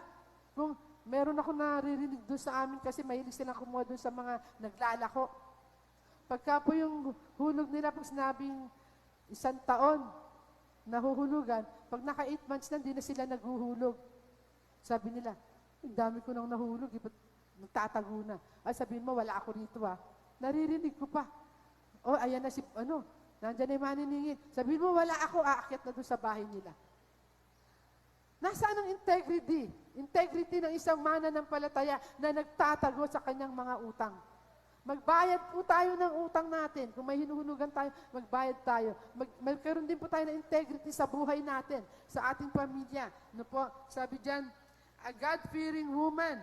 Kung meron ako naririnig doon sa amin kasi mahilig silang kumuha doon sa mga naglalako. Pagka po yung hulog nila, pag sinabing 1 taon, nahuhulugan, pag naka 8 months na, hindi na sila naghuhulog. Sabi nila, ang dami ko nang nahulog, ba't nagtatago na? Ay, sabihin mo, wala ako rito Naririnig ko pa. O, ayan na si, nandyan na yung maniningin. Sabihin mo, wala ako, aakyat na doon sa bahay nila. Nasaan ang integrity? Integrity ng isang mananampalataya na nagtatago sa kanyang mga utang. Magbayad po tayo ng utang natin. Kung may hinuhulugan tayo, magbayad tayo. Magkaroon din po tayo ng integrity sa buhay natin, sa ating pamilya. Ano po? Sabi dyan, a God-fearing woman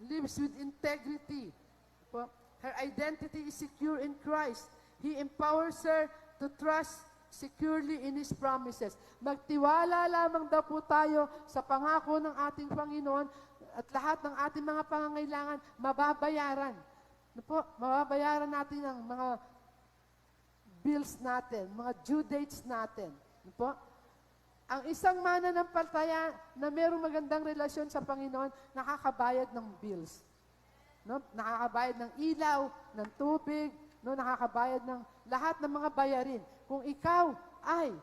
lives with integrity. Ano po? Her identity is secure in Christ. He empowers her to trust securely in His promises. Magtiwala lamang daw po tayo sa pangako ng ating Panginoon at lahat ng ating mga pangangailangan mababayaran. Ano po? Mababayaran natin ang mga bills natin, mga due dates natin. Ano po? Ang isang mananampalataya na mayroong magandang relasyon sa Panginoon, nakakabayad ng bills. No? Nakakabayad ng ilaw, ng tubig, no? Nakakabayad ng lahat ng mga bayarin. Kung ikaw ay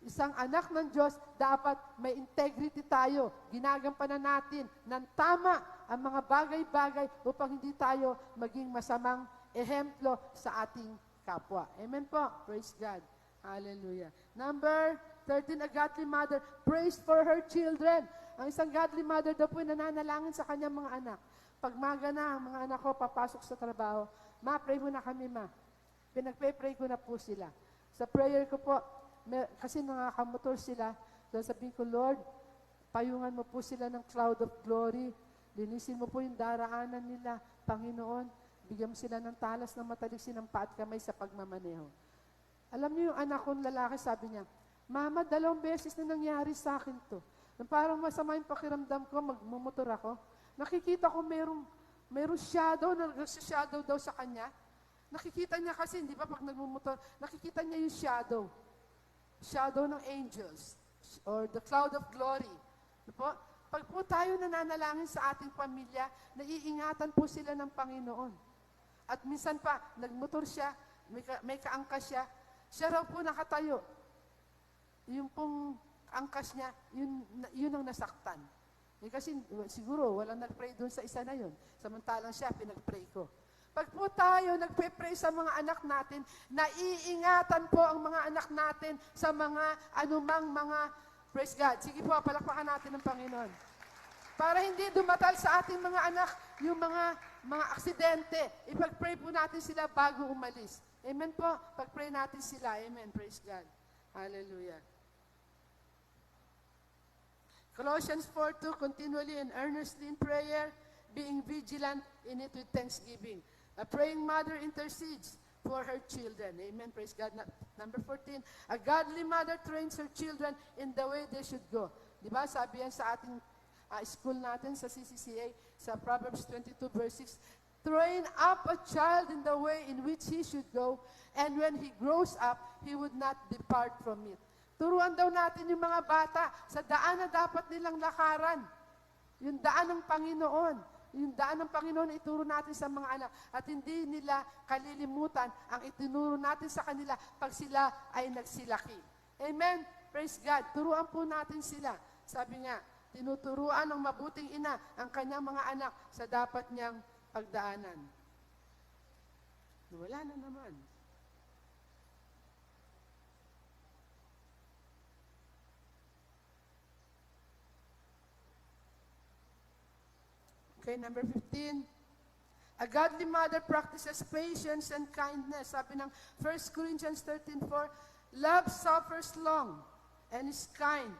isang anak ng Diyos, dapat may integrity tayo. Ginagampanan natin ng tama ang mga bagay-bagay upang hindi tayo maging masamang ehemplo sa ating kapwa. Amen po. Praise God. Hallelujah. Number 13, a godly mother prays for her children. Ang isang godly mother daw po nananalangin sa kanyang mga anak. Pag maga na, ang mga anak ko papasok sa trabaho, ma, pray mo na kami, ma. Pinagpe-pray ko na po sila. Sa prayer ko po, kasi nakakamotor sila, so sabihin ko, Lord, payungan mo po sila ng cloud of glory. Linisin mo po yung daraanan nila, Panginoon. Bigyan mo sila ng talas ng mataliksin ng paa at kamay sa pagmamaneho. Alam niyo yung anak kong lalaki, sabi niya, Mama, 2 beses na nangyari sa akin to. Nang parang masama yung pakiramdam ko, magmumotor ako. Nakikita ko merong shadow, nag-shadow daw sa kanya. Nakikita niya kasi, hindi ba pag nagmumotor, nakikita niya yung shadow. Shadow ng angels, or the cloud of glory. Po? Pag po tayo nananalangin sa ating pamilya, naiingatan po sila ng Panginoon. At minsan pa, nagmotor siya, may kaangkas siya, siya raw po nakatayo. Yung pong angkas niya, yun ang nasaktan. Kasi siguro, walang nag-pray doon sa isa na yun. Samantalang siya, pinag-pray ko. Pag po tayo nagpe-pray sa mga anak natin, naiingatan po ang mga anak natin sa mga anumang mga, praise God. Sige po, palakpakan natin ng Panginoon. Para hindi dumatal sa ating mga anak yung mga aksidente, ipag-pray po natin sila bago umalis. Amen po. Pag-pray natin sila. Amen. Praise God. Hallelujah. Colossians 4:2, continually and earnestly in prayer, being vigilant in it with thanksgiving. A praying mother intercedes for her children. Amen. Praise God. Number 14, a godly mother trains her children in the way they should go. Di ba? Sabi yan sa ating school natin, sa CCCA, sa Proverbs 22 verse 6, train up a child in the way in which he should go, and when he grows up, he would not depart from it. Turuan daw natin yung mga bata sa daan na dapat nilang lakaran. Yung daan ng Panginoon. Yung daan ng Panginoon ituro natin sa mga anak. At hindi nila kalilimutan ang itinuro natin sa kanila pag sila ay nagsilaki. Amen? Praise God. Turuan po natin sila. Sabi nga, tinuturuan ng mabuting ina ang kanyang mga anak sa dapat niyang pagdaanan. Wala na naman. Okay, number 15. A godly mother practices patience and kindness. Sabi ng 1 Corinthians 13:4, love suffers long and is kind.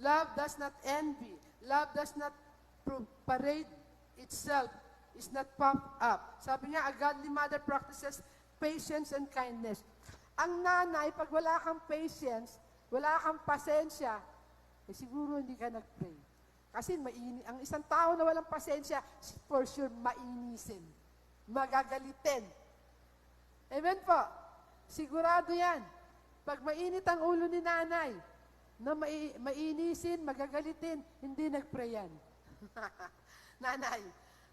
Love does not envy. Love does not parade itself, is not puffed up. Sabi nga, a godly mother practices patience and kindness. Ang nanay, pag wala kang patience, wala kang pasensya, siguro hindi ka nag-pray. Kasi ang isang tao na walang pasensya, for sure, mainisin. Magagalitin. Amen po. Sigurado yan. Pag mainit ang ulo ni nanay, na mainisin, magagalitin, hindi nag-pray yan. Nanay,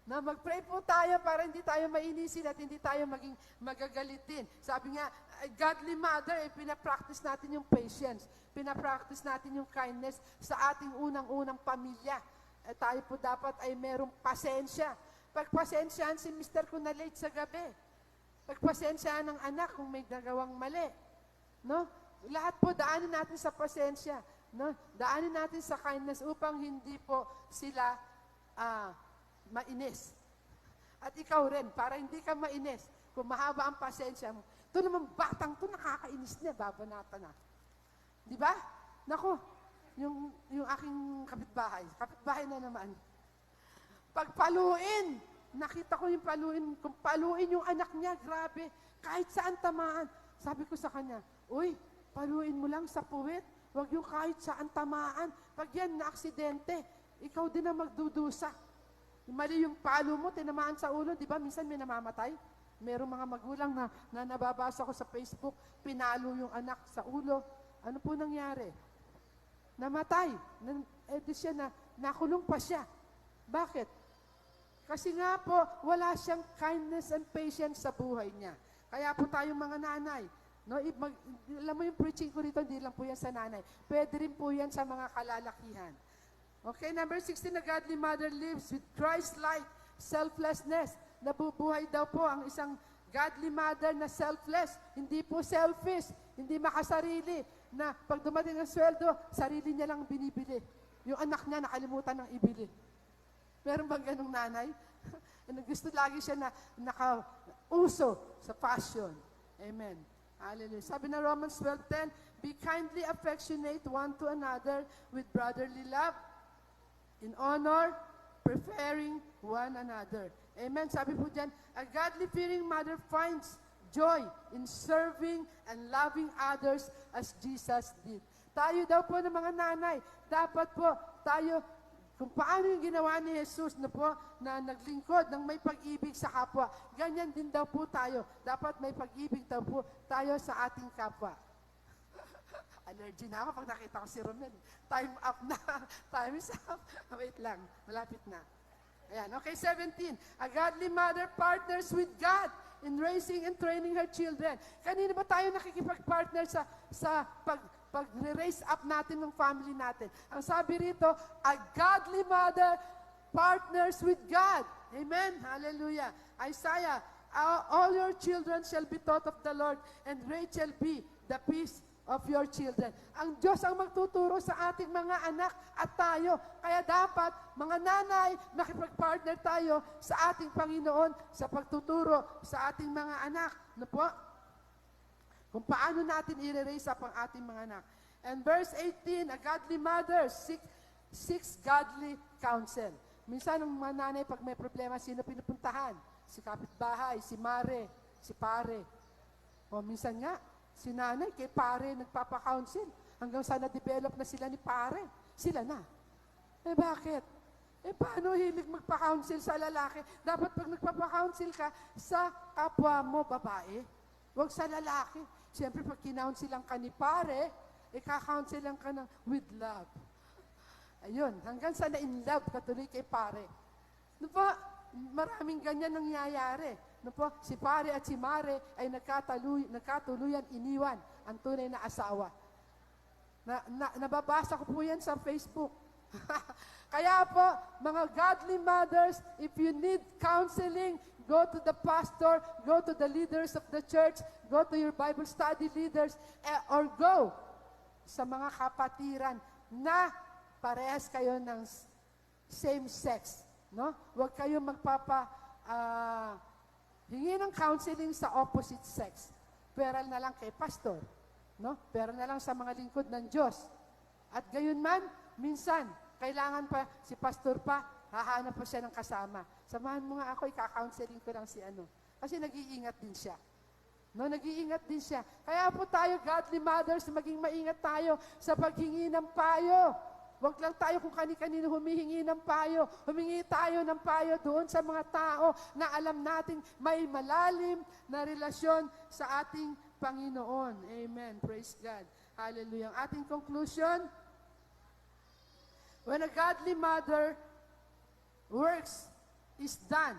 na mag-pray po tayo para hindi tayo mainisin at hindi tayo maging magagalitin. Sabi nga, godly mother, pinapractice natin yung patience. Pinapractice natin yung kindness sa ating unang-unang pamilya. Tayo po dapat ay merong pasensya. Pagpasensyahan si mister kung na-late sa gabi. Pagpasensyahan ng anak kung may nagawang mali. No? Lahat po daanin natin sa pasensya. No? Daanin natin sa kindness upang hindi po sila mainis. At ikaw rin, para hindi ka mainis, kung mahaba ang pasensya mo, ito naman batang to nakakainis na, babanata na. Di ba? Nako, yung aking kapitbahay na naman. Pagpaluin, nakita ko yung paluin, kung paluin yung anak niya, grabe, kahit saan tamaan. Sabi ko sa kanya, uy, paluin mo lang sa puwit, wag yung kahit saan tamaan. Pag yan na aksidente, ikaw din ang magdudusa. Mali yung palo mo, tinamaan sa ulo, di ba? Minsan may namamatay. Merong mga magulang na nababasa ko sa Facebook, pinalo yung anak sa ulo. Ano po nangyari? Namatay. Di siya nakulong pa siya. Bakit? Kasi nga po, wala siyang kindness and patience sa buhay niya. Kaya po tayong mga nanay, no, alam mo yung preaching ko rito, hindi lang po yan sa nanay. Pwede rin po yan sa mga kalalakihan. Okay, number 16, a godly mother lives with Christ-like selflessness. Nabubuhay daw po ang isang godly mother na selfless, hindi po selfish, hindi makasarili, na pag dumating ang sweldo, sarili niya lang binibili. Yung anak niya nakalimutan ng ibili. Meron bang ganong nanay? Gusto lagi siya na nakauso sa fashion. Amen. Hallelujah. Sabi na Romans 12:10, be kindly affectionate one to another with brotherly love, in honor, preferring one another. Amen. Sabi po dyan, a godly-fearing mother finds joy in serving and loving others as Jesus did. Tayo daw po ng mga nanay, dapat po tayo, kung paano yung ginawa ni Jesus na po, na naglingkod ng may pag-ibig sa kapwa, ganyan din daw po tayo. Dapat may pag-ibig daw po tayo sa ating kapwa. Allergy na ako pag nakita ko si Romel. Time up na. Time is up. Wait lang. Malapit na. Ayan. Okay, 17. A godly mother partners with God in raising and training her children. Kanina ba tayo nakikipag-partner sa pag-raise up natin ng family natin? Ang sabi rito, a godly mother partners with God. Amen. Hallelujah. Isaiah, all your children shall be taught of the Lord, and great shall be the peace of your children. Ang Diyos ang magtuturo sa ating mga anak at tayo. Kaya dapat, mga nanay, makipag-partner tayo sa ating Panginoon sa pagtuturo sa ating mga anak. Ano po? Kung paano natin i-raise up ang ating mga anak. And verse 18, a godly mother seeks godly counsel. Minsan, ang mga nanay, pag may problema, sino pinupuntahan? Si kapitbahay, si mare, si pare. O minsan nga, si nanay, kay pare, nagpapa-counsel. Hanggang sa na-develop na sila ni pare. Sila na. Eh bakit? Eh paano hilig magpa-counsel sa lalaki? Dapat pag nagpapa-counsel ka, sa kapwa mo, babae. Huwag sa lalaki. Siyempre, pag kinounselan ka ni pare, ika-counselan ka ng with love. Ayun, hanggang sa na-in love ka tuloy kay pare. Ano pa? Maraming ganyan nangyayari. No po, si pare at si mare ay nagkatuluyan iniwan ang tunay na asawa. Nababasa ko po yan sa Facebook. Kaya po, mga godly mothers, if you need counseling, go to the pastor, go to the leaders of the church, go to your Bible study leaders, or go sa mga kapatiran na parehas kayo ng same sex. No? Huwag kayo hingi ng counseling sa opposite sex. Pera na lang kay pastor. No? Pera na lang sa mga lingkod ng Diyos. At gayon man, minsan, kailangan pa, si pastor pa, hahanap pa siya ng kasama. Samahan mo nga ako, ika-counseling ko lang si ano. Kasi nag-iingat din siya. No, nag-iingat din siya. Kaya po tayo, godly mothers, maging maingat tayo sa paghingi ng payo Huwag lang tayo kung kani-kanino humihingi ng payo. Humingi tayo ng payo doon sa mga tao na alam nating may malalim na relasyon sa ating Panginoon. Amen. Praise God. Hallelujah. Ang ating conclusion, when a godly mother works is done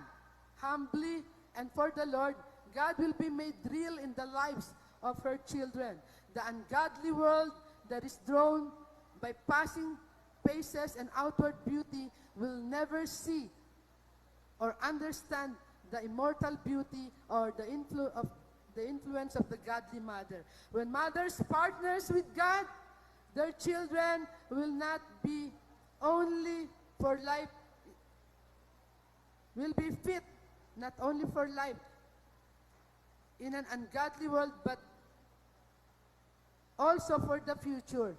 humbly and for the Lord, God will be made real in the lives of her children. The ungodly world that is drawn by passing paces and outward beauty will never see or understand the immortal beauty or the influence of the godly mother. When mothers partners with God, their children will not be only for life, will be fit not only for life in an ungodly world, but also for the future.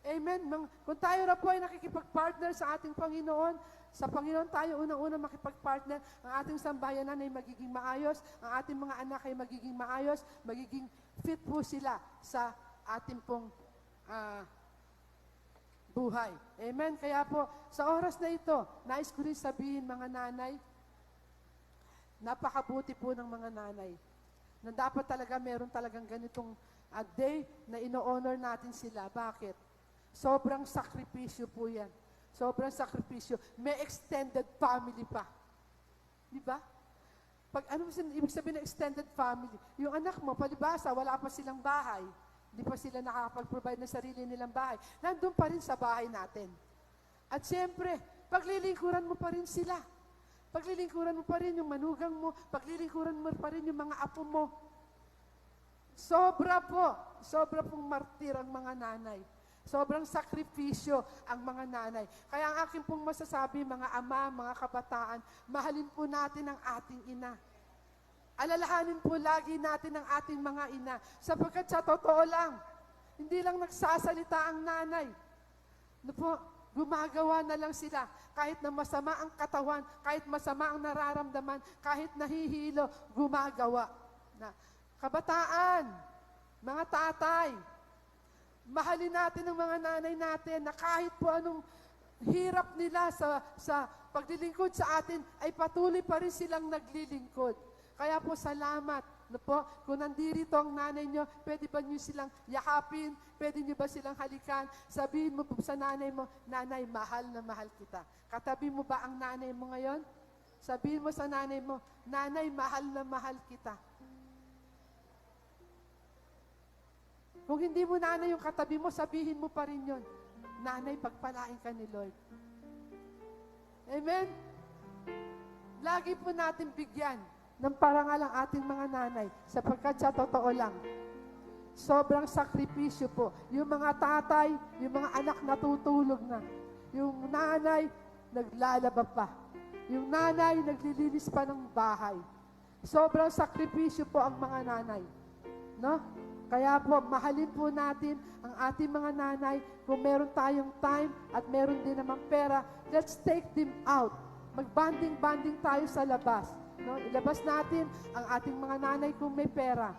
Amen. Kung tayo na po ay nakikipag-partner sa ating Panginoon, sa Panginoon tayo unang-unang makipag-partner, ang ating sambayanan ay magiging maayos, ang ating mga anak ay magiging maayos, magiging fit po sila sa ating pong buhay. Amen. Kaya po, sa oras na ito, nais ko rin sabihin mga nanay, napakabuti po ng mga nanay, na dapat talaga meron talagang ganitong day na ino-honor natin sila. Bakit? Sobrang sakripisyo po yan. Sobrang sakripisyo. May extended family pa. Di ba? Pag ano ibig sabihin ng extended family? Yung anak mo, palibasa, wala pa silang bahay. Hindi pa sila nakakapag-provide ng sarili nilang bahay. Nandun pa rin sa bahay natin. At siyempre, paglilingkuran mo pa rin sila. Paglilingkuran mo pa rin yung manugang mo. Paglilingkuran mo pa rin yung mga apo mo. Sobra pong martir ang mga nanay. Sobrang sakripisyo ang mga nanay. Kaya ang aking pong masasabi, mga ama, mga kabataan, mahalin po natin ang ating ina. Alalahanin po lagi natin ang ating mga ina. Sapagkat sa totoo lang, hindi lang nagsasalita ang nanay. Gumagawa na lang sila. Kahit na masama ang katawan, kahit masama ang nararamdaman, kahit nahihilo, gumagawa. Kabataan, mga tatay, mahalin natin ang mga nanay natin na kahit po anong hirap nila sa paglilingkod sa atin, ay patuloy pa rin silang naglilingkod. Kaya po salamat. Kung nandirito ang nanay nyo, pwede ba nyo silang yakapin? Pwede nyo ba silang halikan? Sabihin mo po sa nanay mo, nanay, mahal na mahal kita. Katabi mo ba ang nanay mo ngayon? Sabihin mo sa nanay mo, nanay, mahal na mahal kita. Kung hindi mo nanay yung katabi mo, sabihin mo pa rin yun. Nanay, pagpalain ka ni Lord. Amen? Lagi po natin bigyan ng parangal ang ating mga nanay sapagkat sa totoo lang, sobrang sakripisyo po. Yung mga tatay, yung mga anak natutulog na. Yung nanay, naglalaba pa. Yung nanay, naglilinis pa ng bahay. Sobrang sakripisyo po ang mga nanay. No? Kaya po, mahalin po natin ang ating mga nanay. Kung meron tayong time at meron din namang pera, let's take them out. Mag-banding-banding tayo sa labas. No? Ilabas natin ang ating mga nanay kung may pera.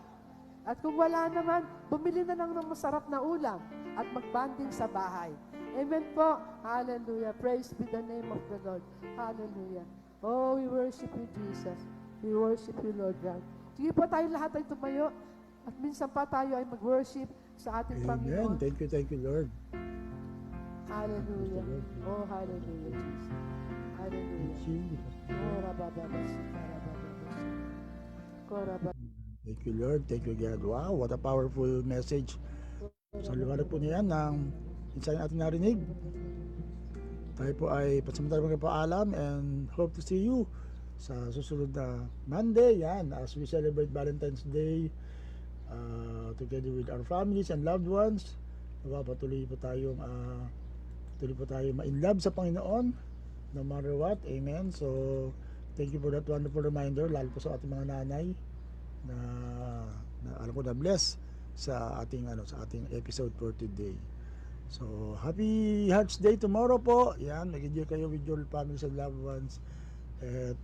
At kung wala naman, bumili na lang ng masarap na ulam at mag-banding sa bahay. Amen po. Hallelujah. Praise be the name of the Lord. Hallelujah. Oh, we worship you, Jesus. We worship you, Lord God. Sige po tayo lahat ay tumayo. At minsan pa tayo ay mag-worship sa ating Panginoon. Amen. Thank you, Lord. Hallelujah. Oh, hallelujah, Jesus. Hallelujah. Oh, rabababasi, karabababasi. Korababasi. Thank you, Lord. Thank you, God. Wow, what a powerful message. Sa liwanag po niyan ng insan ating narinig. Tayo po ay pasamantala magpapaalam and hope to see you sa susunod na Monday. Yan, as we celebrate Valentine's Day. Together with our families and loved ones, patuloy po tayong ma-in love sa Panginoon no matter what. Amen. So thank you for that wonderful reminder, lalo po sa ating mga nanay na alam ko na bless sa ating episode for today. So happy Hearts Day tomorrow po. Yan, mag-enjoy kayo with your families and loved ones.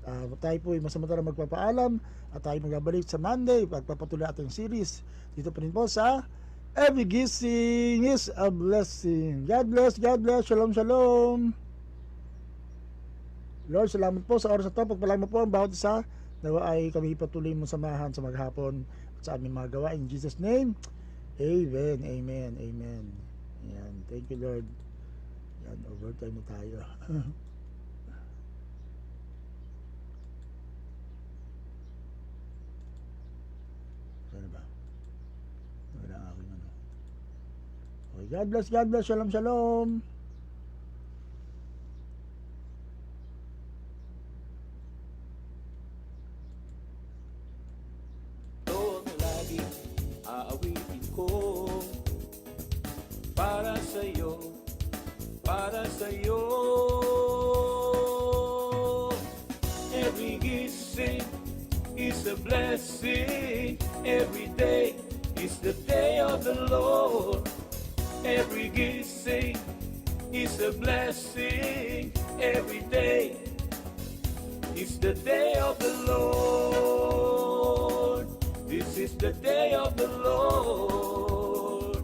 At tayo po ay masamantala magpapaalam at tayo magbabalik sa Monday pagpapatuloy ating series dito pa rin po sa Every gising is a blessing. God bless, God bless. Shalom, shalom. Lord, salamat po sa oras na ito. Pagpalain mo po ang bawat isa. Nawa ay kami patuloy mo samahan sa maghapon at sa aming mga gawa. In Jesus' name, amen, amen, amen. Yan. Thank you, Lord. Yan, overtime na tayo. Saan ba? Wala ang aking ano. Okay, God bless, God bless. Shalom, shalom. Ito ang lagi aawitin ko. Para sa'yo, para sa'yo. Every gising is a blessing. Every day is the day of the Lord. Every gising is a blessing. Every day is the day of the Lord. This is the day of the Lord.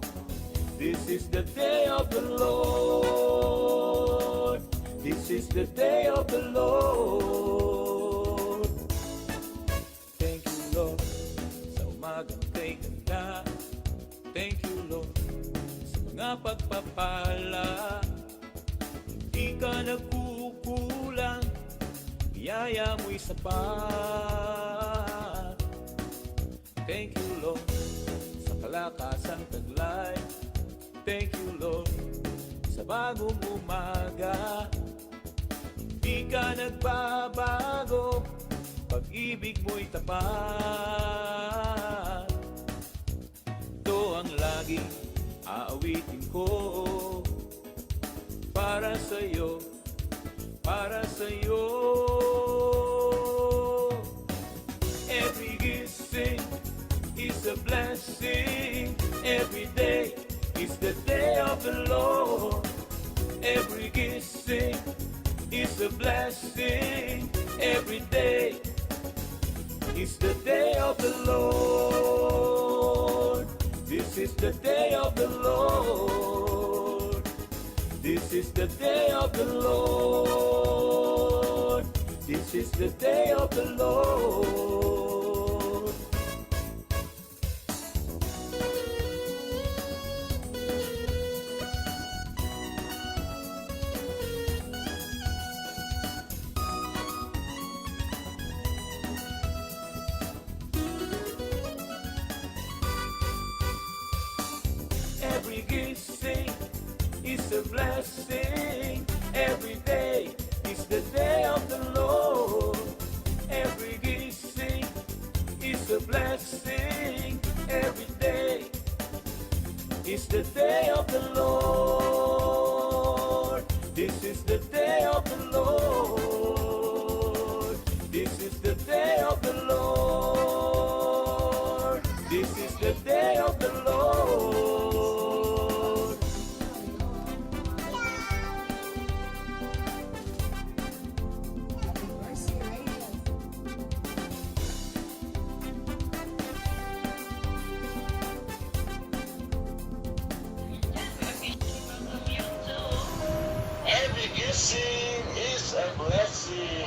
This is the day of the Lord. This is the day of the Lord. Thank you, Lord, sa umagang kay ganda. Thank you, Lord, sa mga pagpapala. Hindi ka nagkukulang, biyaya mo'y sapat. Thank you, Lord, sa kalakasang taglay. Thank you, Lord, sa bagong umaga. Di ka nagbabago, pag-ibig mo'y tapat. Ito ang laging aawitin ko. Para sa'yo, para sa'yo. Every gising is a blessing. Every day is the day of the Lord. Every gising is a blessing. Every day is the day of the Lord. This is the day of the Lord. This is the day of the Lord. This is the day of the Lord. Every gising is a blessing. Every day is the day of the Lord. Every gising is a blessing. Every day is the day of the Lord. This is the day of the Lord. This is the day of the Lord. This is the day of the Lord. Every gising is a blessing.